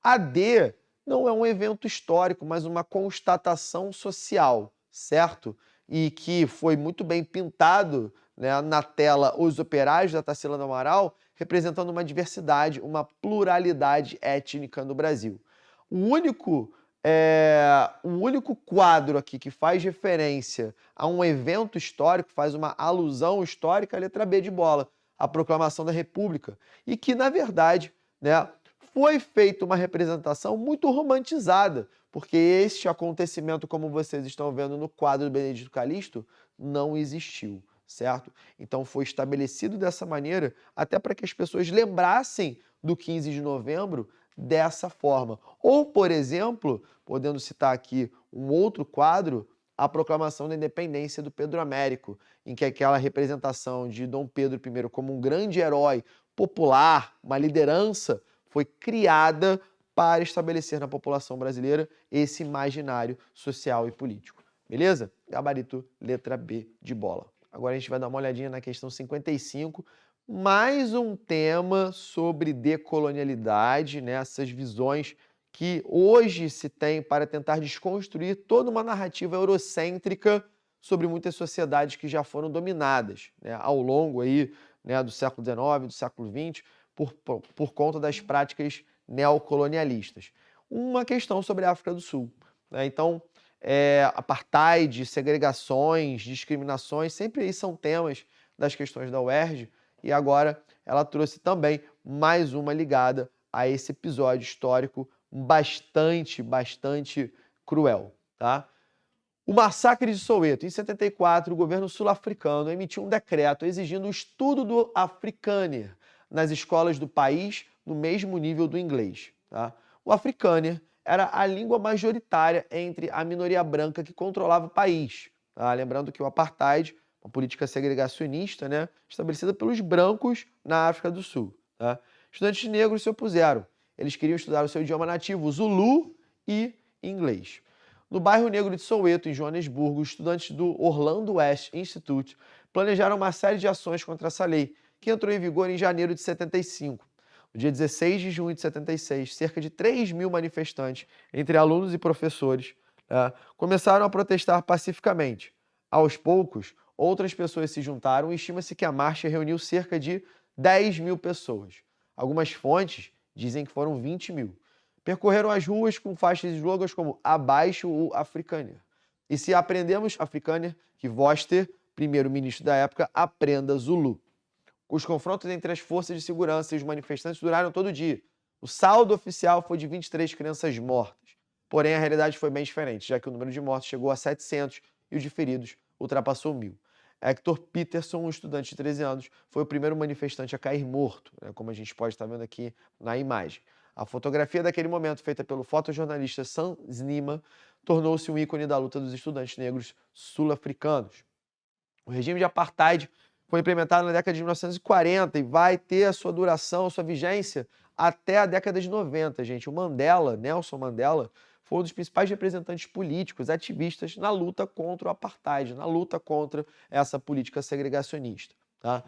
A D não é um evento histórico, mas uma constatação social, certo? E que foi muito bem pintado, né, na tela Os Operários, da Tarsila do Amaral, representando uma diversidade, uma pluralidade étnica no Brasil. O único quadro aqui que faz referência a um evento histórico, faz uma alusão histórica, é a letra B de bola, a Proclamação da República, e que, na verdade, né, foi feita uma representação muito romantizada, porque este acontecimento, como vocês estão vendo no quadro do Benedito Calixto, não existiu, certo? Então foi estabelecido dessa maneira, até para que as pessoas lembrassem do 15 de novembro dessa forma. Ou, por exemplo, podendo citar aqui um outro quadro, a Proclamação da Independência do Pedro Américo, em que aquela representação de Dom Pedro I como um grande herói popular, uma liderança, foi criada para estabelecer na população brasileira esse imaginário social e político. Beleza? Gabarito, letra B de bola. Agora a gente vai dar uma olhadinha na questão 55, mais um tema sobre decolonialidade, né? Essas visões que hoje se tem para tentar desconstruir toda uma narrativa eurocêntrica sobre muitas sociedades que já foram dominadas, né, ao longo aí, né, do século XIX, do século XX, por conta das práticas neocolonialistas. Uma questão sobre a África do Sul, né? Então, apartheid, segregações, discriminações, sempre aí são temas das questões da UERJ, e agora ela trouxe também mais uma ligada a esse episódio histórico bastante cruel, tá? O massacre de Soweto. Em 74, o governo sul-africano emitiu um decreto exigindo o estudo do Afrikaner nas escolas do país no mesmo nível do inglês, tá? O Afrikaner era a língua majoritária entre a minoria branca que controlava o país, tá? Lembrando que o apartheid, uma política segregacionista, né, estabelecida pelos brancos na África do Sul, tá? Estudantes negros se opuseram. Eles queriam estudar o seu idioma nativo, o Zulu e inglês. No bairro negro de Soweto, em Joanesburgo, os estudantes do Orlando West Institute planejaram uma série de ações contra essa lei, que entrou em vigor em janeiro de 75. No dia 16 de junho de 76, cerca de 3.000 manifestantes, entre alunos e professores, começaram a protestar pacificamente. Aos poucos, outras pessoas se juntaram e estima-se que a marcha reuniu cerca de 10.000 pessoas. Algumas fontes dizem que foram 20.000. Percorreram as ruas com faixas e slogans como "Abaixo o Afrikaner". E se aprendemos Afrikaner, que Vorster, primeiro-ministro da época, aprenda Zulu. Os confrontos entre as forças de segurança e os manifestantes duraram todo o dia. O saldo oficial foi de 23 crianças mortas. Porém, a realidade foi bem diferente, já que o número de mortos chegou a 700 e o de feridos ultrapassou 1.000. Hector Peterson, um estudante de 13 anos, foi o primeiro manifestante a cair morto, né, como a gente pode estar vendo aqui na imagem. A fotografia daquele momento, feita pelo fotojornalista Sam Snima, tornou-se um ícone da luta dos estudantes negros sul-africanos. O regime de apartheid foi implementado na década de 1940 e vai ter a sua duração, a sua vigência até a década de 90, gente. O Mandela, Nelson Mandela, foi um dos principais representantes políticos, ativistas na luta contra o apartheid, na luta contra essa política segregacionista, tá?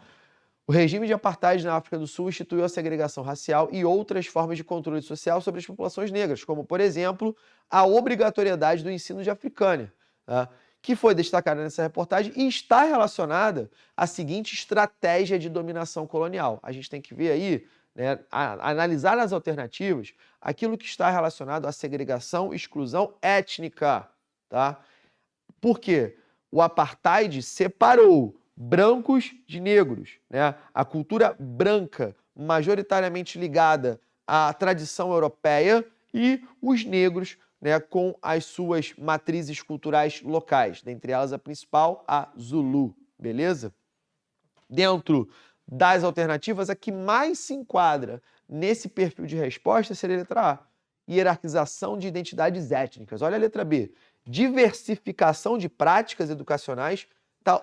O regime de apartheid na África do Sul instituiu a segregação racial e outras formas de controle social sobre as populações negras, como, por exemplo, a obrigatoriedade do ensino de Afrikaner, tá? Que foi destacada nessa reportagem e está relacionada à seguinte estratégia de dominação colonial. A gente tem que ver aí, né, analisar as alternativas, aquilo que está relacionado à segregação e exclusão étnica, tá? Por quê? O apartheid separou brancos de negros, né? A cultura branca, majoritariamente ligada à tradição europeia, e os negros, né, com as suas matrizes culturais locais, dentre elas a principal, a Zulu, beleza? Dentro das alternativas, a que mais se enquadra nesse perfil de resposta seria a letra A, hierarquização de identidades étnicas. Olha a letra B, diversificação de práticas educacionais, está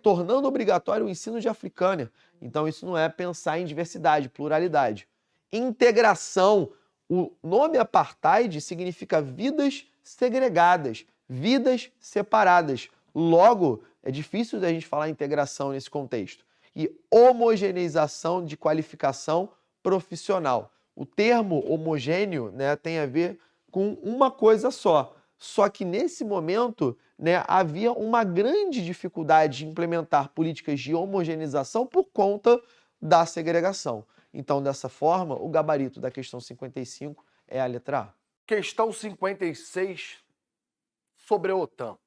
tornando obrigatório o ensino de Africânia. Então, isso não é pensar em diversidade, pluralidade. Integração. O nome apartheid significa vidas segregadas, vidas separadas. Logo, é difícil da gente falar integração nesse contexto. E homogeneização de qualificação profissional. O termo homogêneo, né, tem a ver com uma coisa só. Só que nesse momento, né, havia uma grande dificuldade de implementar políticas de homogeneização por conta da segregação. Então, dessa forma, o gabarito da questão 55 é a letra A. Questão 56 sobre a OTAN.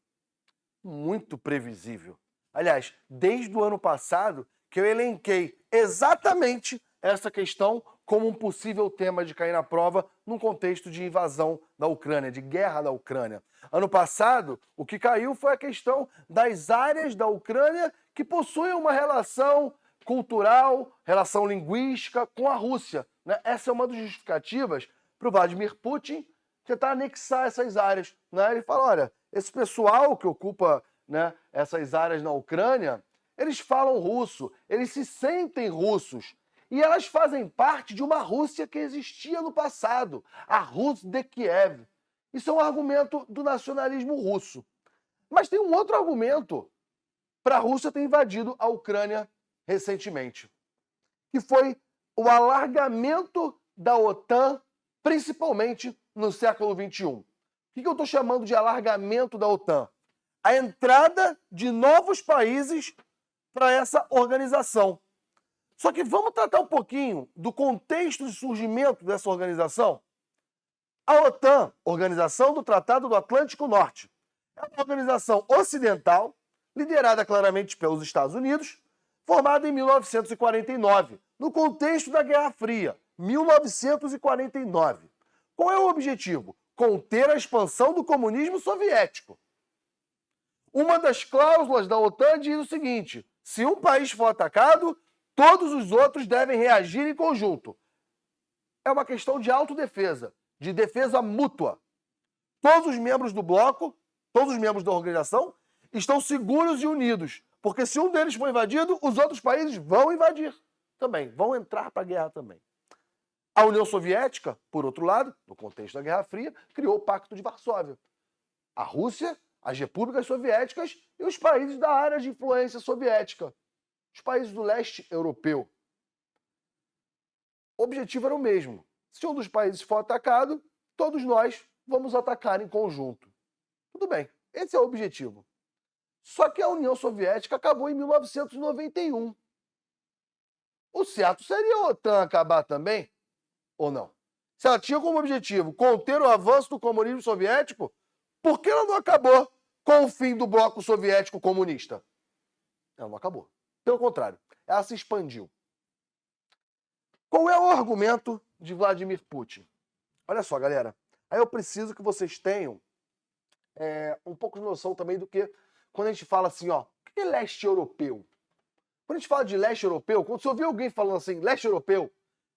Muito previsível. Aliás, desde o ano passado que eu elenquei exatamente essa questão como um possível tema de cair na prova num contexto de invasão da Ucrânia, de guerra da Ucrânia. Ano passado, o que caiu foi a questão das áreas da Ucrânia que possuem uma relação cultural, relação linguística com a Rússia, né? Essa é uma das justificativas para o Vladimir Putin tentar anexar essas áreas, né? Ele fala, olha, esse pessoal que ocupa, né, essas áreas na Ucrânia, eles falam russo, eles se sentem russos. E elas fazem parte de uma Rússia que existia no passado, a Rus de Kiev. Isso é um argumento do nacionalismo russo. Mas tem um outro argumento para a Rússia ter invadido a Ucrânia recentemente, que foi o alargamento da OTAN, principalmente no século XXI. O que eu estou chamando de alargamento da OTAN? A entrada de novos países para essa organização. Só que vamos tratar um pouquinho do contexto de surgimento dessa organização? A OTAN, Organização do Tratado do Atlântico Norte, é uma organização ocidental, liderada claramente pelos Estados Unidos, formada em 1949, no contexto da Guerra Fria, 1949. Qual é o objetivo? Conter a expansão do comunismo soviético. Uma das cláusulas da OTAN diz o seguinte: se um país for atacado, todos os outros devem reagir em conjunto. É uma questão de autodefesa, de defesa mútua. Todos os membros do bloco, todos os membros da organização, estão seguros e unidos. Porque se um deles for invadido, os outros países vão invadir também, vão entrar para a guerra também. A União Soviética, por outro lado, no contexto da Guerra Fria, criou o Pacto de Varsóvia. A Rússia, as repúblicas soviéticas e os países da área de influência soviética. Os países do leste europeu. O objetivo era o mesmo. Se um dos países for atacado, todos nós vamos atacar em conjunto. Tudo bem, esse é o objetivo. Só que a União Soviética acabou em 1991. O certo seria a OTAN acabar também? Ou não? Se ela tinha como objetivo conter o avanço do comunismo soviético, por que ela não acabou com o fim do bloco soviético comunista? Ela não acabou. Pelo contrário, ela se expandiu. Qual é o argumento de Vladimir Putin? Olha só, galera. Aí eu preciso que vocês tenham um pouco de noção também do que, quando a gente fala assim, ó, o que é leste europeu? Quando a gente fala de leste europeu, quando você ouvir alguém falando assim, leste europeu,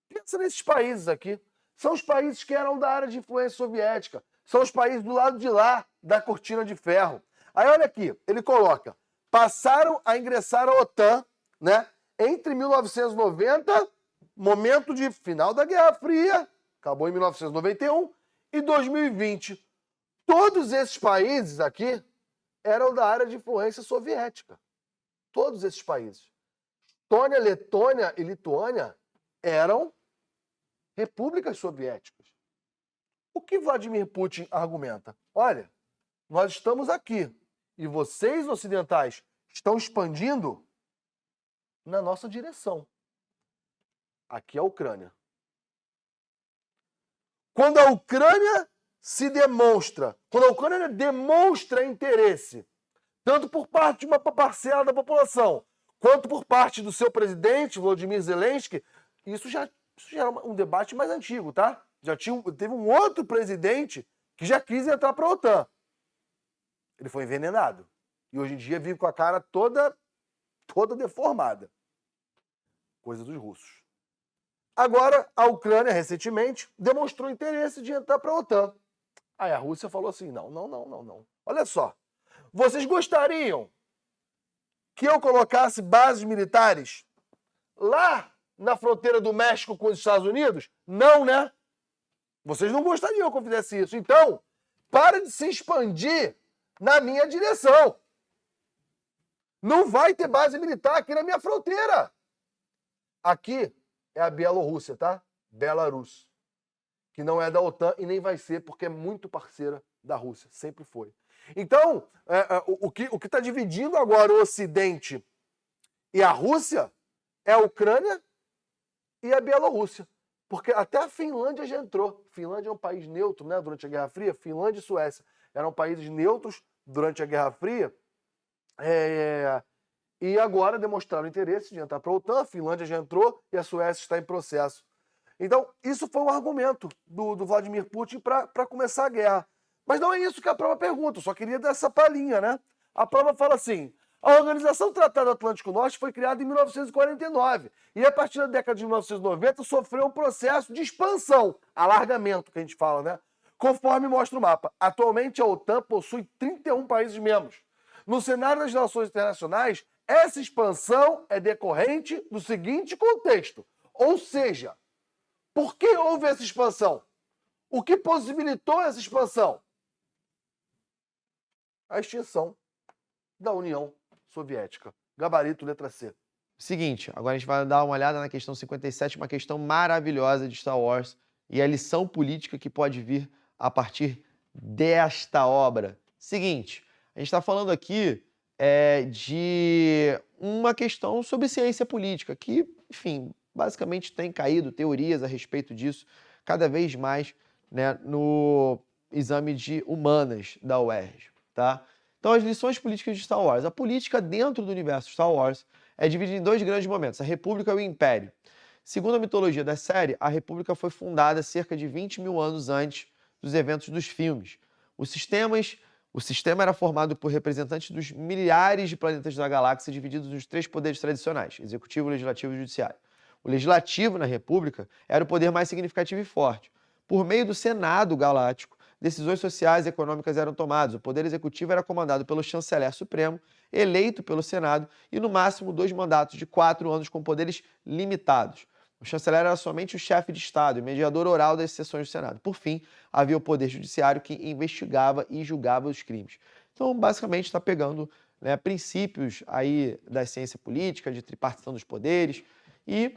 pensa nesses países aqui. São os países que eram da área de influência soviética. São os países do lado de lá da cortina de ferro. Aí olha aqui, ele coloca, passaram a ingressar à OTAN, né, entre 1990, momento de final da Guerra Fria, acabou em 1991, e 2020. Todos esses países aqui eram da área de influência soviética. Todos esses países. Estônia, Letônia e Lituânia eram repúblicas soviéticas. O que Vladimir Putin argumenta? Olha, nós estamos aqui e vocês ocidentais estão expandindo na nossa direção. Aqui é a Ucrânia. Quando a Ucrânia demonstra interesse, tanto por parte de uma parcela da população, quanto por parte do seu presidente, Volodymyr Zelensky, isso já era um debate mais antigo, tá? Teve um outro presidente que já quis entrar para a OTAN. Ele foi envenenado. E hoje em dia vive com a cara toda deformada. Coisa dos russos. Agora, a Ucrânia, recentemente, demonstrou interesse de entrar para a OTAN. Aí a Rússia falou assim, não. Olha só, vocês gostariam que eu colocasse bases militares lá na fronteira do México com os Estados Unidos? Não, né? Vocês não gostariam que eu fizesse isso. Então, para de se expandir na minha direção. Não vai ter base militar aqui na minha fronteira. Aqui é a Bielorrússia, tá? Belarus. Que não é da OTAN e nem vai ser, porque é muito parceira da Rússia. Sempre foi. Então, o que está dividindo agora o Ocidente e a Rússia é a Ucrânia e a Bielorrússia. Porque até a Finlândia já entrou. Finlândia é um país neutro, né? Durante a Guerra Fria. Finlândia e Suécia eram países neutros durante a Guerra Fria. E agora demonstraram interesse de entrar para a OTAN. A Finlândia já entrou e a Suécia está em processo. Então, isso foi um argumento do Vladimir Putin para começar a guerra. Mas não é isso que a prova pergunta, eu só queria dar essa palhinha, né? A prova fala assim, a Organização do Tratado Atlântico Norte foi criada em 1949 e a partir da década de 1990 sofreu um processo de expansão, alargamento que a gente fala, né? Conforme mostra o mapa. Atualmente a OTAN possui 31 países membros. No cenário das relações internacionais, essa expansão é decorrente do seguinte contexto, ou seja, por que houve essa expansão? O que possibilitou essa expansão? A extinção da União Soviética. Gabarito, letra C. Seguinte, agora a gente vai dar uma olhada na questão 57, uma questão maravilhosa de Star Wars e a lição política que pode vir a partir desta obra. Seguinte, a gente está falando aqui de uma questão sobre ciência política, que, enfim, basicamente tem caído teorias a respeito disso cada vez mais, né, no exame de humanas da UERJ, tá? Então, as lições políticas de Star Wars. A política dentro do universo Star Wars é dividida em dois grandes momentos, a República e o Império. Segundo a mitologia da série, a República foi fundada cerca de 20 mil anos antes dos eventos dos filmes. O sistema era formado por representantes dos milhares de planetas da galáxia divididos nos três poderes tradicionais, executivo, legislativo e judiciário. O legislativo na República era o poder mais significativo e forte. Por meio do Senado Galáctico, decisões sociais e econômicas eram tomadas. O poder executivo era comandado pelo chanceler supremo, eleito pelo Senado, e no máximo 2 mandatos de 4 anos com poderes limitados. O chanceler era somente o chefe de Estado e mediador oral das sessões do Senado. Por fim, havia o poder judiciário que investigava e julgava os crimes. Então, basicamente, está pegando, né, princípios aí da ciência política, de tripartição dos poderes, e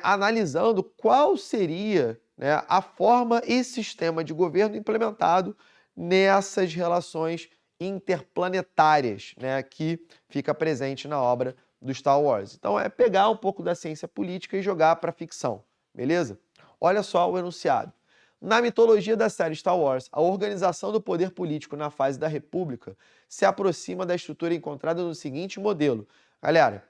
analisando qual seria, né, a forma e sistema de governo implementado nessas relações interplanetárias, né, que fica presente na obra do Star Wars. Então é pegar um pouco da ciência política e jogar para a ficção, beleza? Olha só o enunciado. Na mitologia da série Star Wars, a organização do poder político na fase da República se aproxima da estrutura encontrada no seguinte modelo. Galera,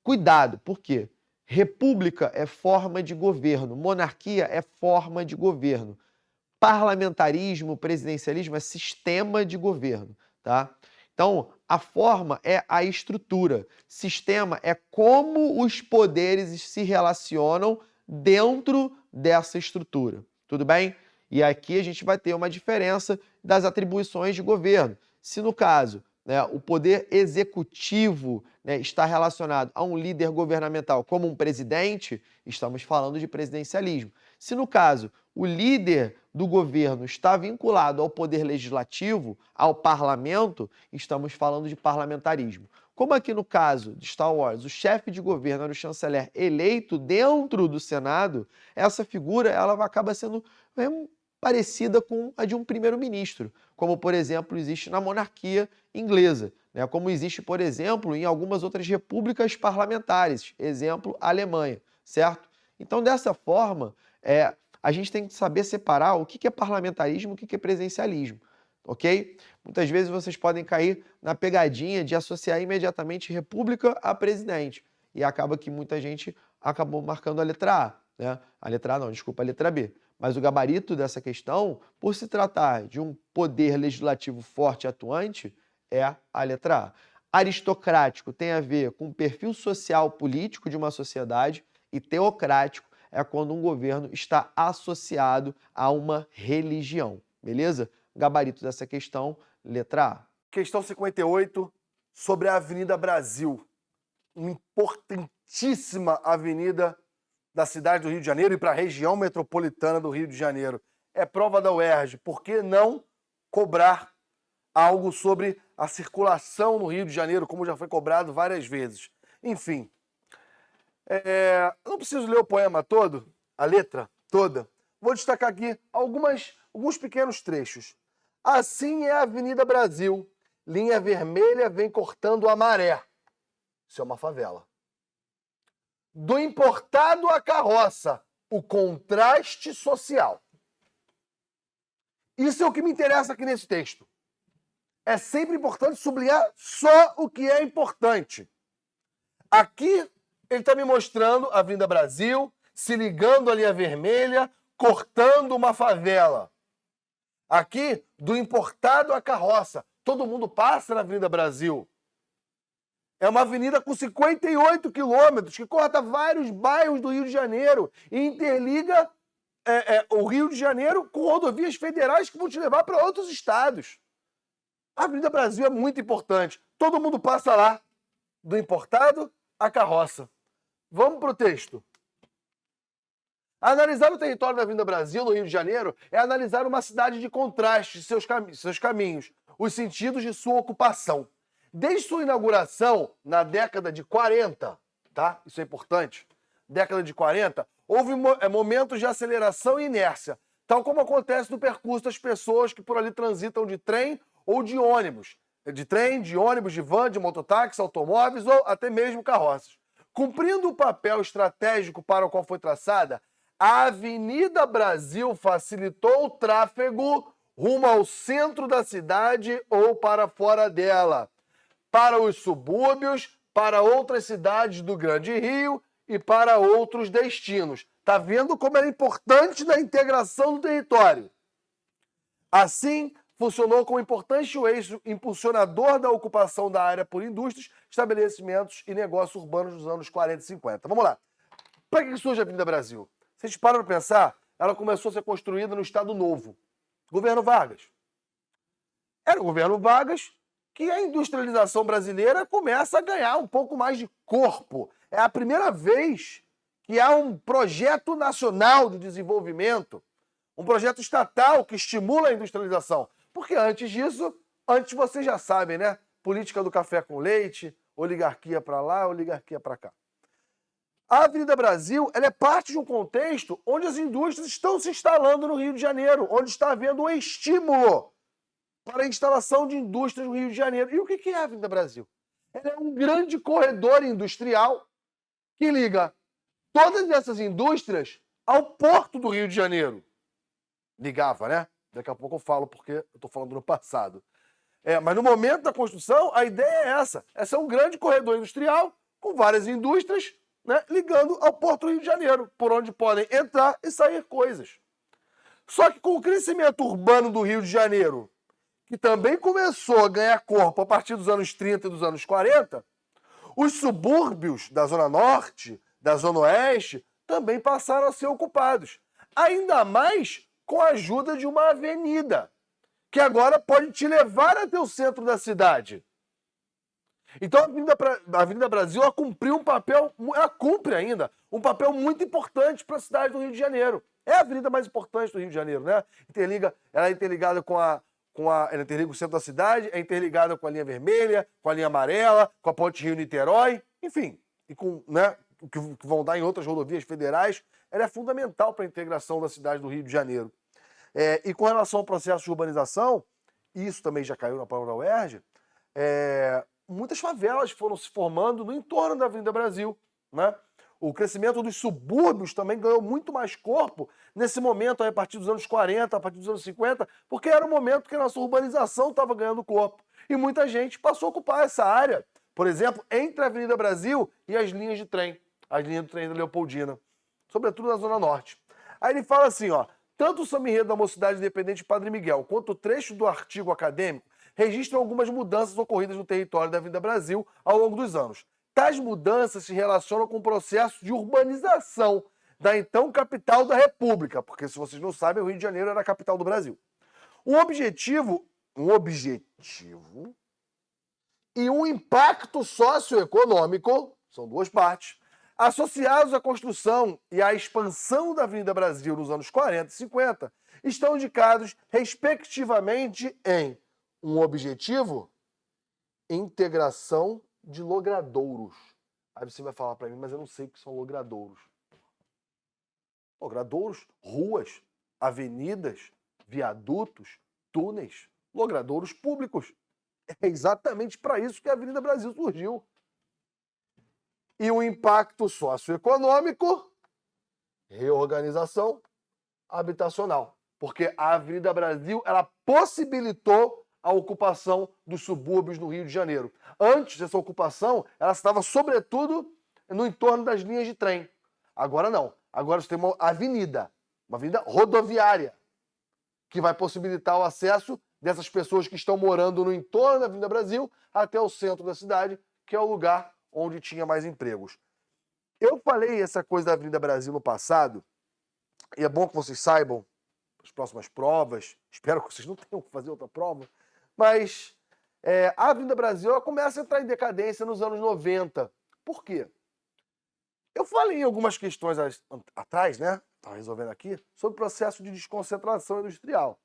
cuidado, por quê? República é forma de governo, monarquia é forma de governo, parlamentarismo, presidencialismo é sistema de governo, tá? Então, a forma é a estrutura, sistema é como os poderes se relacionam dentro dessa estrutura, tudo bem? E aqui a gente vai ter uma diferença das atribuições de governo. Se no caso, né, o poder executivo, né, está relacionado a um líder governamental como um presidente, estamos falando de presidencialismo. Se no caso o líder do governo está vinculado ao poder legislativo, ao parlamento, estamos falando de parlamentarismo. Como aqui no caso de Star Wars, o chefe de governo era o chanceler eleito dentro do Senado, essa figura ela acaba sendo parecida com a de um primeiro-ministro, como, por exemplo, existe na monarquia inglesa, né? Como existe, por exemplo, em algumas outras repúblicas parlamentares, exemplo, a Alemanha, certo? Então, dessa forma, a gente tem que saber separar o que é parlamentarismo e o que é presidencialismo, ok? Muitas vezes vocês podem cair na pegadinha de associar imediatamente república a presidente, e acaba que muita gente acabou marcando a letra A, né? A letra A não, desculpa, a letra B. Mas o gabarito dessa questão, por se tratar de um poder legislativo forte e atuante, é a letra A. Aristocrático tem a ver com o perfil social político de uma sociedade e teocrático é quando um governo está associado a uma religião. Beleza? Gabarito dessa questão, letra A. Questão 58, sobre a Avenida Brasil. Uma importantíssima avenida da cidade do Rio de Janeiro e para a região metropolitana do Rio de Janeiro. É prova da UERJ. Por que não cobrar algo sobre a circulação no Rio de Janeiro, como já foi cobrado várias vezes? Enfim, não preciso ler o poema todo, a letra toda. Vou destacar aqui alguns pequenos trechos. Assim é a Avenida Brasil. Linha vermelha vem cortando a maré. Isso é uma favela. Do importado à carroça, o contraste social. Isso é o que me interessa aqui nesse texto. É sempre importante sublinhar só o que é importante. Aqui ele está me mostrando a Avenida Brasil, se ligando à linha vermelha, cortando uma favela. Aqui, do importado à carroça. Todo mundo passa na Avenida Brasil. É uma avenida com 58 quilômetros que corta vários bairros do Rio de Janeiro e interliga o Rio de Janeiro com rodovias federais que vão te levar para outros estados. A Avenida Brasil é muito importante. Todo mundo passa lá, do importado à carroça. Vamos para o texto. Analisar o território da Avenida Brasil, no Rio de Janeiro, é analisar uma cidade de contrastes, seus caminhos, os sentidos de sua ocupação. Desde sua inauguração, na década de 40, tá? Isso é importante. Década de 40, houve momentos de aceleração e inércia, tal como acontece no percurso das pessoas que por ali transitam de trem ou de ônibus. De trem, de ônibus, de van, de mototáxi, automóveis ou até mesmo carroças. Cumprindo o papel estratégico para o qual foi traçada, a Avenida Brasil facilitou o tráfego rumo ao centro da cidade ou para fora dela, para os subúrbios, para outras cidades do Grande Rio e para outros destinos. Tá vendo como era importante na integração do território? Assim, funcionou como importante eixo impulsionador da ocupação da área por indústrias, estabelecimentos e negócios urbanos dos anos 40 e 50. Vamos lá. Para que surge a Avenida Brasil? Vocês param para pensar, ela começou a ser construída no Estado Novo. Governo Vargas. Era o governo Vargas que a industrialização brasileira começa a ganhar um pouco mais de corpo. É a primeira vez que há um projeto nacional de desenvolvimento, um projeto estatal que estimula a industrialização. Porque antes disso, vocês já sabem, né? Política do café com leite, oligarquia para lá, oligarquia para cá. A Avenida Brasil ela é parte de um contexto onde as indústrias estão se instalando no Rio de Janeiro, onde está havendo um estímulo para a instalação de indústrias no Rio de Janeiro. E o que é a Avenida Brasil? Ela é um grande corredor industrial que liga todas essas indústrias ao porto do Rio de Janeiro. Ligava, né? Daqui a pouco eu falo porque eu estou falando no passado. Mas no momento da construção, a ideia é essa. Essa é um grande corredor industrial com várias indústrias, né, ligando ao porto do Rio de Janeiro, por onde podem entrar e sair coisas. Só que com o crescimento urbano do Rio de Janeiro, que também começou a ganhar corpo a partir dos anos 30 e dos anos 40, os subúrbios da Zona Norte, da Zona Oeste, também passaram a ser ocupados. Ainda mais com a ajuda de uma avenida, que agora pode te levar até o centro da cidade. Então a Avenida Brasil ela cumpriu ela cumpre ainda um papel muito importante para a cidade do Rio de Janeiro. É a avenida mais importante do Rio de Janeiro, né? Ela é interligada ela interliga o centro da cidade, é interligada com a linha vermelha, com a linha amarela, com a ponte Rio-Niterói, enfim, e com, né, que vão dar em outras rodovias federais. Ela é fundamental para a integração da cidade do Rio de Janeiro. E com relação ao processo de urbanização, isso também já caiu na prova da UERJ, muitas favelas foram se formando no entorno da Avenida Brasil, né? O crescimento dos subúrbios também ganhou muito mais corpo nesse momento, aí, a partir dos anos 40, a partir dos anos 50, porque era o momento que a nossa urbanização estava ganhando corpo. E muita gente passou a ocupar essa área, por exemplo, entre a Avenida Brasil e as linhas de trem, as linhas do trem da Leopoldina, sobretudo na Zona Norte. Aí ele fala assim, ó, tanto o Samba Enredo da Mocidade Independente de Padre Miguel, quanto o trecho do artigo acadêmico, registram algumas mudanças ocorridas no território da Avenida Brasil ao longo dos anos. Tais mudanças se relacionam com o processo de urbanização da então capital da República, porque se vocês não sabem, o Rio de Janeiro era a capital do Brasil. Um objetivo e um impacto socioeconômico, são duas partes, associados à construção e à expansão da Avenida Brasil nos anos 40 e 50, estão indicados, respectivamente, em um objetivo, integração de logradouros. Aí você vai falar para mim, mas eu não sei o que são logradouros. Logradouros, ruas, avenidas, viadutos, túneis, logradouros públicos. É exatamente para isso que a Avenida Brasil surgiu. E o impacto socioeconômico, reorganização habitacional. Porque a Avenida Brasil, ela possibilitou a ocupação dos subúrbios no Rio de Janeiro. Antes dessa ocupação, ela estava sobretudo no entorno das linhas de trem. Agora não. Agora você tem uma avenida rodoviária, que vai possibilitar o acesso dessas pessoas que estão morando no entorno da Avenida Brasil até o centro da cidade, que é o lugar onde tinha mais empregos. Eu falei essa coisa da Avenida Brasil no passado, e é bom que vocês saibam as próximas provas, espero que vocês não tenham que fazer outra prova, mas a Avenida Brasil ela começa a entrar em decadência nos anos 90. Por quê? Eu falei em algumas questões atrás, né? Estava resolvendo aqui, sobre o processo de desconcentração industrial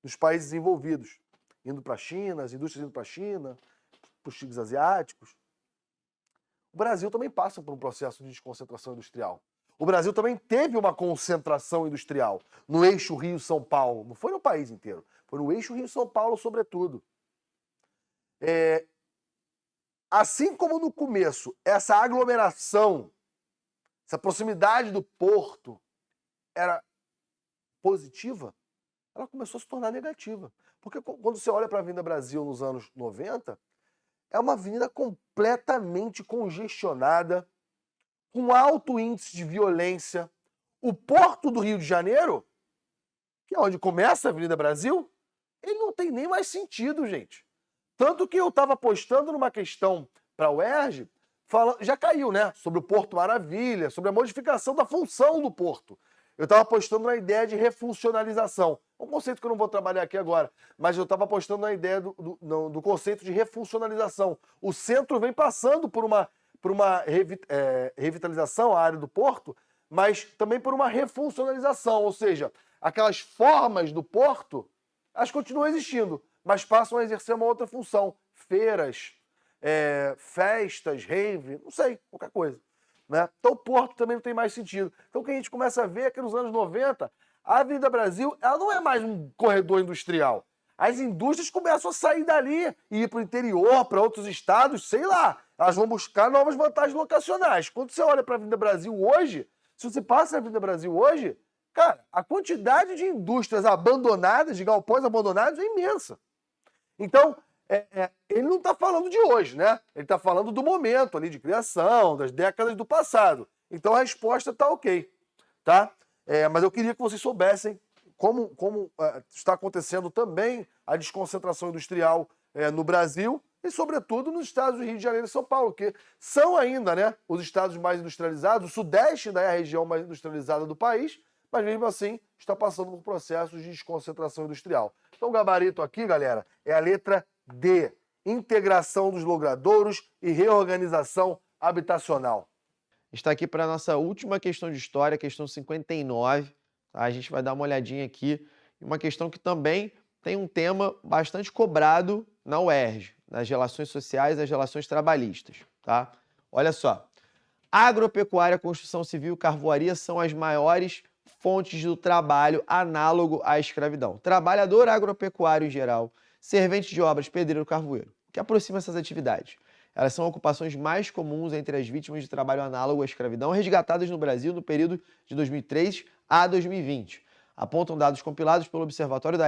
dos países desenvolvidos, indo para a China, as indústrias indo para a China, para os tigres asiáticos. O Brasil também passa por um processo de desconcentração industrial. O Brasil também teve uma concentração industrial no eixo Rio-São Paulo. Não foi no país inteiro, foi no eixo Rio-São Paulo, sobretudo. Assim como no começo, essa aglomeração, essa proximidade do porto era positiva, ela começou a se tornar negativa. Porque quando você olha para a Avenida Brasil nos anos 90, é uma avenida completamente congestionada, com alto índice de violência. O Porto do Rio de Janeiro, que é onde começa a Avenida Brasil, ele não tem nem mais sentido, gente. Tanto que eu estava postando numa questão para o UERJ, já caiu, né? Sobre o Porto Maravilha, sobre a modificação da função do porto. Eu estava postando na ideia de refuncionalização. Um conceito que eu não vou trabalhar aqui agora, mas eu estava postando na ideia do conceito de refuncionalização. O centro vem passando por uma revitalização, a área do porto, mas também por uma refuncionalização, ou seja, aquelas formas do porto, elas continuam existindo, mas passam a exercer uma outra função. Feiras, festas, rave, não sei, qualquer coisa. Né? Então o porto também não tem mais sentido. Então o que a gente começa a ver é que nos anos 90, a Avenida Brasil ela não é mais um corredor industrial. As indústrias começam a sair dali e ir para o interior, para outros estados, sei lá. Elas vão buscar novas vantagens locacionais. Quando você olha para a Avenida Brasil hoje, se você passa na Avenida Brasil hoje, cara, a quantidade de indústrias abandonadas, de galpões abandonados, é imensa. Então, ele não está falando de hoje, né? Ele está falando do momento ali de criação, das décadas do passado. Então a resposta está ok, tá? Mas eu queria que vocês soubessem como está acontecendo também a desconcentração industrial no Brasil e, sobretudo, nos estados do Rio de Janeiro e São Paulo, que são ainda, né, os estados mais industrializados. O Sudeste ainda é a região mais industrializada do país, mas mesmo assim está passando por processos de desconcentração industrial. Então o gabarito aqui, galera, é a letra D, integração dos logradouros e reorganização habitacional. Está aqui para a nossa última questão de história, questão 59. Tá? A gente vai dar uma olhadinha aqui. Uma questão que também tem um tema bastante cobrado na UERJ, nas relações sociais e nas relações trabalhistas. Tá? Olha só. Agropecuária, construção civil e carvoaria são as maiores fontes do trabalho análogo à escravidão. Trabalhador agropecuário em geral, servente de obras, pedreiro, carvoeiro. O que aproxima essas atividades? Elas são ocupações mais comuns entre as vítimas de trabalho análogo à escravidão resgatadas no Brasil no período de 2003 a 2020. Apontam dados compilados pelo Observatório da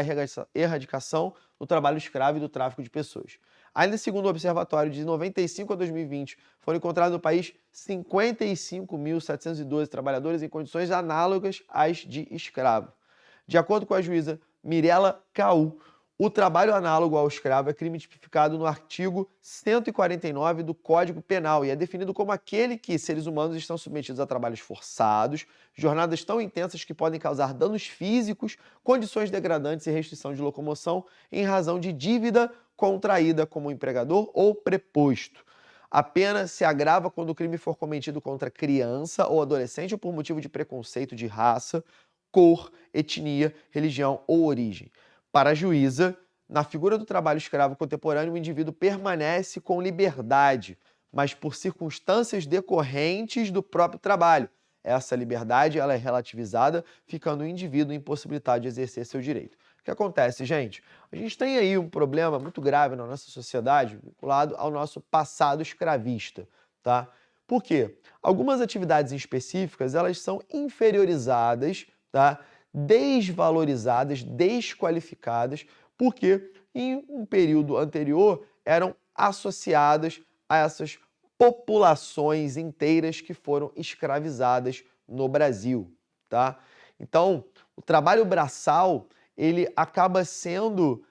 Erradicação do Trabalho Escravo e do Tráfico de Pessoas. Ainda segundo o Observatório, de 95 a 2020, foram encontrados no país 55.712 trabalhadores em condições análogas às de escravo. De acordo com a juíza Mirela Caú, O trabalho análogo ao escravo é crime tipificado no artigo 149 do Código Penal e é definido como aquele que seres humanos estão submetidos a trabalhos forçados, jornadas tão intensas que podem causar danos físicos, condições degradantes e restrição de locomoção em razão de dívida contraída como empregador ou preposto. A pena se agrava quando o crime for cometido contra criança ou adolescente ou por motivo de preconceito de raça, cor, etnia, religião ou origem. Para a juíza, na figura do trabalho escravo contemporâneo, o indivíduo permanece com liberdade, mas por circunstâncias decorrentes do próprio trabalho. Essa liberdade ela é relativizada, ficando o indivíduo impossibilitado de exercer seu direito. O que acontece, gente? A gente tem aí um problema muito grave na nossa sociedade vinculado ao nosso passado escravista, tá? Por quê? Algumas atividades específicas, elas são inferiorizadas, tá? Desvalorizadas, desqualificadas, porque em um período anterior eram associadas a essas populações inteiras que foram escravizadas no Brasil, tá? Então, o trabalho braçal, ele acaba sendo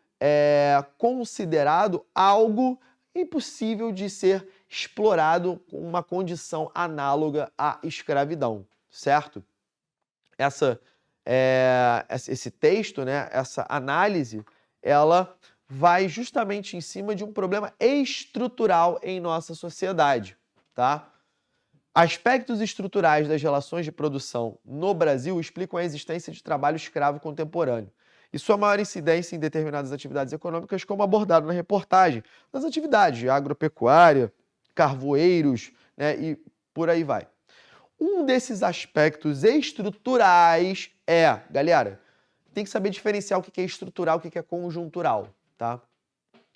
considerado algo impossível de ser explorado com uma condição análoga à escravidão, certo? Esse texto, né, essa análise, ela vai justamente em cima de um problema estrutural em nossa sociedade, tá? Aspectos estruturais das relações de produção no Brasil explicam a existência de trabalho escravo contemporâneo e sua maior incidência em determinadas atividades econômicas, como abordado na reportagem, nas atividades de agropecuária, carvoeiros, né, e por aí vai. Um desses aspectos estruturais galera, tem que saber diferenciar o que é estrutural e o que é conjuntural, tá?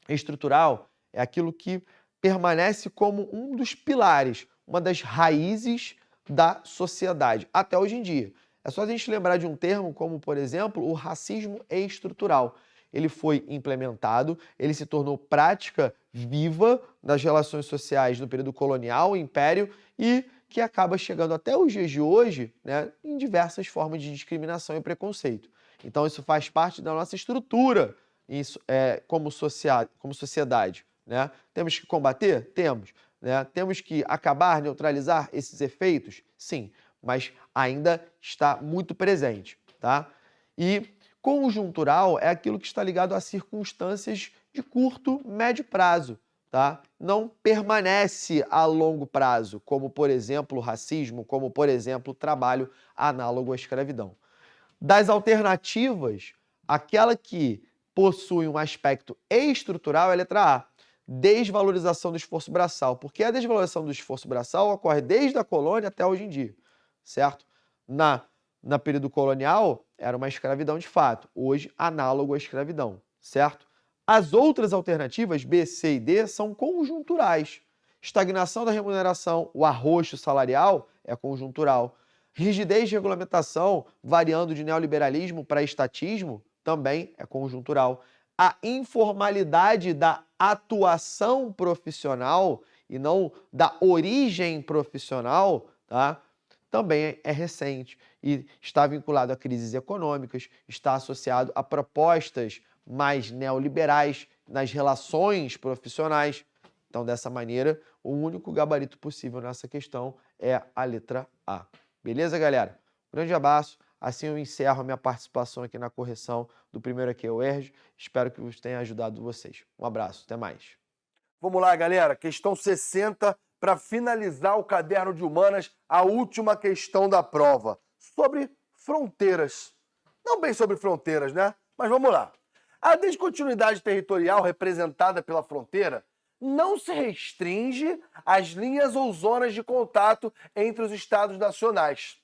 Estrutural é aquilo que permanece como um dos pilares, uma das raízes da sociedade, até hoje em dia. É só a gente lembrar de um termo como, por exemplo, o racismo estrutural. Ele foi implementado, ele se tornou prática viva das relações sociais no período colonial, império, e que acaba chegando até os dias de hoje, né, em diversas formas de discriminação e preconceito. Então isso faz parte da nossa estrutura como sociedade. Né? Temos que combater? Temos. Né? Temos que acabar, neutralizar esses efeitos? Sim, mas ainda está muito presente. Tá? E conjuntural é aquilo que está ligado a circunstâncias de curto, médio prazo. Tá? Não permanece a longo prazo, como, por exemplo, o racismo, como, por exemplo, o trabalho análogo à escravidão. Das alternativas, aquela que possui um aspecto estrutural é a letra A, desvalorização do esforço braçal, porque a desvalorização do esforço braçal ocorre desde a colônia até hoje em dia, certo? Na período colonial, era uma escravidão de fato, hoje análogo à escravidão, certo? As outras alternativas, B, C e D, são conjunturais. Estagnação da remuneração, o arroxo salarial é conjuntural. Rigidez de regulamentação, variando de neoliberalismo para estatismo, também é conjuntural. A informalidade da atuação profissional e não da origem profissional, tá? Também é recente e está vinculado a crises econômicas, está associado a propostas mais neoliberais nas relações profissionais. Então, dessa maneira, o único gabarito possível nessa questão é a letra A. Beleza, galera? Grande abraço. Assim eu encerro a minha participação aqui na correção do primeiro aqui, o ERJ. Espero que tenha ajudado vocês. Um abraço, até mais. Vamos lá, galera. Questão 60, para finalizar o caderno de humanas, a última questão da prova. Sobre fronteiras. Não bem sobre fronteiras, né? Mas vamos lá. A descontinuidade territorial representada pela fronteira não se restringe às linhas ou zonas de contato entre os estados nacionais.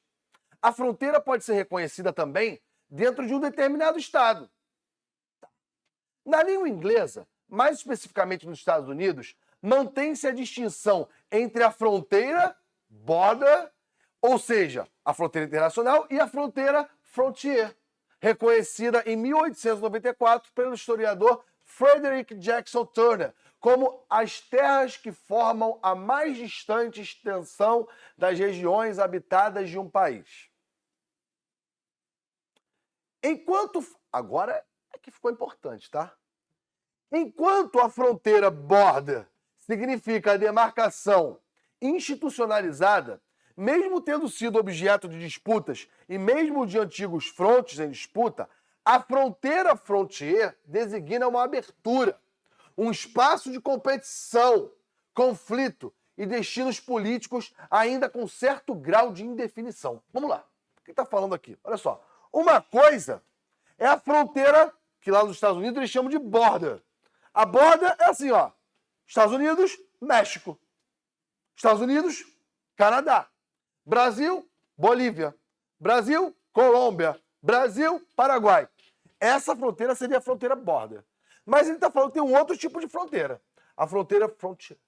A fronteira pode ser reconhecida também dentro de um determinado estado. Na língua inglesa, mais especificamente nos Estados Unidos, mantém-se a distinção entre a fronteira, border, ou seja, a fronteira internacional, e a fronteira, frontier, reconhecida em 1894 pelo historiador Frederick Jackson Turner como as terras que formam a mais distante extensão das regiões habitadas de um país. Enquanto... Agora é que ficou importante, tá? Enquanto a fronteira border significa a demarcação institucionalizada, mesmo tendo sido objeto de disputas e mesmo de antigos frontes em disputa, a fronteira frontier designa uma abertura, um espaço de competição, conflito e destinos políticos ainda com certo grau de indefinição. Vamos lá. O que está falando aqui? Olha só. Uma coisa é a fronteira que lá nos Estados Unidos eles chamam de border. A border é assim, ó. Estados Unidos, México. Estados Unidos, Canadá. Brasil, Bolívia. Brasil, Colômbia. Brasil, Paraguai. Essa fronteira seria a fronteira border. Mas ele está falando que tem um outro tipo de fronteira. A fronteira frontier.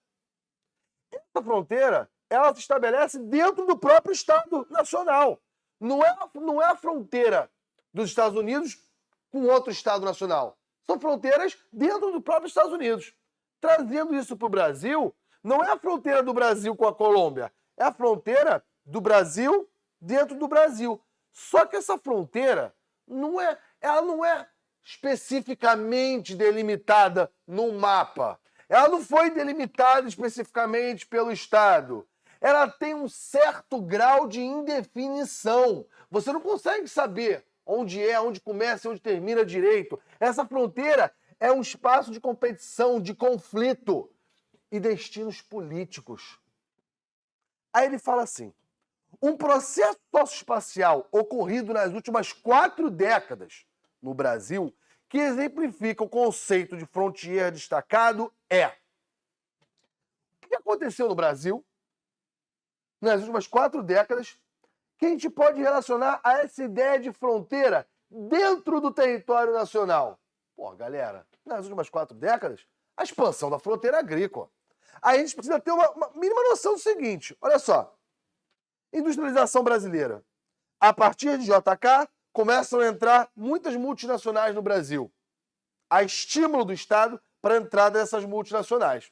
Essa fronteira, ela se estabelece dentro do próprio Estado nacional. Não é a fronteira dos Estados Unidos com outro Estado nacional. São fronteiras dentro do próprio Estados Unidos. Trazendo isso para o Brasil, não é a fronteira do Brasil com a Colômbia, é a fronteira do Brasil dentro do Brasil. Só que essa fronteira ela não é especificamente delimitada num mapa. Ela não foi delimitada especificamente pelo Estado. Ela tem um certo grau de indefinição. Você não consegue saber onde começa e onde termina direito. Essa fronteira é um espaço de competição, de conflito e destinos políticos. Aí ele fala assim, um processo socioespacial ocorrido nas últimas 4 décadas no Brasil, que exemplifica o conceito de frontier destacado é: o que aconteceu no Brasil nas últimas 4 décadas que a gente pode relacionar a essa ideia de fronteira dentro do território nacional? Pô, galera, nas últimas 4 décadas, a expansão da fronteira agrícola. Aí a gente precisa ter uma mínima noção do seguinte, olha só, industrialização brasileira. A partir de JK, começam a entrar muitas multinacionais no Brasil. Há estímulo do Estado para a entrada dessas multinacionais.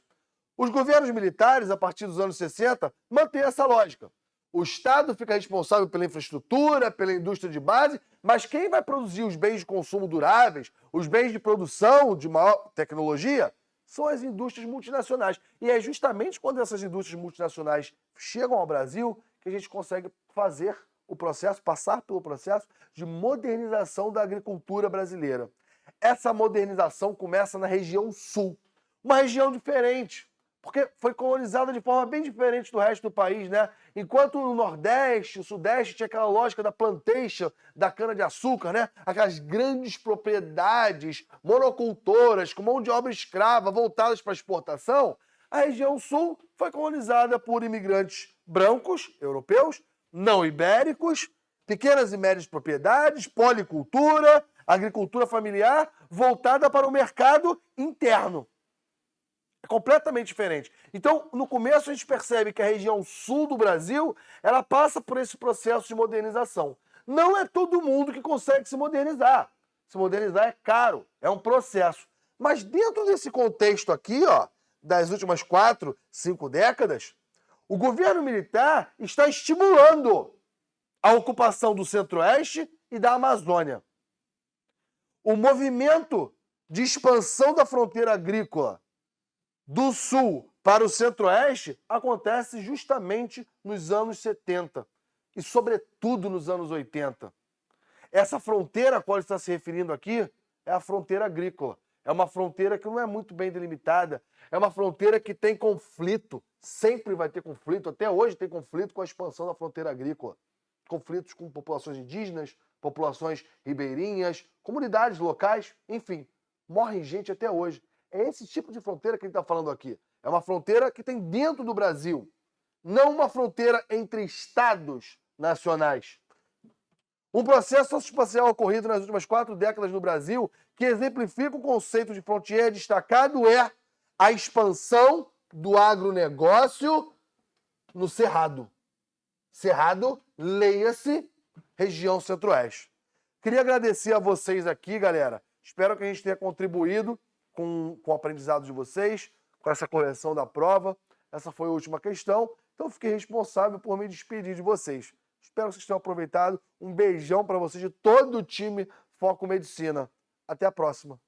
Os governos militares, a partir dos anos 60, mantêm essa lógica. O Estado fica responsável pela infraestrutura, pela indústria de base, mas quem vai produzir os bens de consumo duráveis, os bens de produção de maior tecnologia, são as indústrias multinacionais. E é justamente quando essas indústrias multinacionais chegam ao Brasil que a gente consegue fazer o processo, passar pelo processo de modernização da agricultura brasileira. Essa modernização começa na região sul, uma região diferente, porque foi colonizada de forma bem diferente do resto do país, né? Enquanto no Nordeste, o Sudeste tinha aquela lógica da plantation, da cana-de-açúcar, né? Aquelas grandes propriedades monocultoras, com mão de obra escrava, voltadas para a exportação, a região sul foi colonizada por imigrantes brancos, europeus, não ibéricos, pequenas e médias propriedades, policultura, agricultura familiar, voltada para o mercado interno. É completamente diferente. Então, no começo, a gente percebe que a região sul do Brasil, ela passa por esse processo de modernização. Não é todo mundo que consegue se modernizar. Se modernizar é caro, é um processo. Mas dentro desse contexto aqui, ó, das últimas 4, 5 décadas, o governo militar está estimulando a ocupação do Centro-Oeste e da Amazônia. O movimento de expansão da fronteira agrícola do Sul para o Centro-Oeste acontece justamente nos anos 70 e, sobretudo, nos anos 80. Essa fronteira a qual ele está se referindo aqui é a fronteira agrícola. É uma fronteira que não é muito bem delimitada. É uma fronteira que tem conflito. Sempre vai ter conflito. Até hoje tem conflito com a expansão da fronteira agrícola. Conflitos com populações indígenas, populações ribeirinhas, comunidades locais, enfim. Morre gente até hoje. É esse tipo de fronteira que ele está falando aqui. É uma fronteira que tem dentro do Brasil. Não uma fronteira entre estados nacionais. Um processo socioespacial ocorrido nas últimas 4 décadas no Brasil que exemplifica o conceito de frontier destacado é a expansão do agronegócio no Cerrado. Cerrado, leia-se, região Centro-Oeste. Queria agradecer a vocês aqui, galera. Espero que a gente tenha contribuído com o aprendizado de vocês, com essa correção da prova. Essa foi a última questão, então fiquei responsável por me despedir de vocês. Espero que vocês tenham aproveitado. Um beijão para vocês de todo o time Foco Medicina. Até a próxima.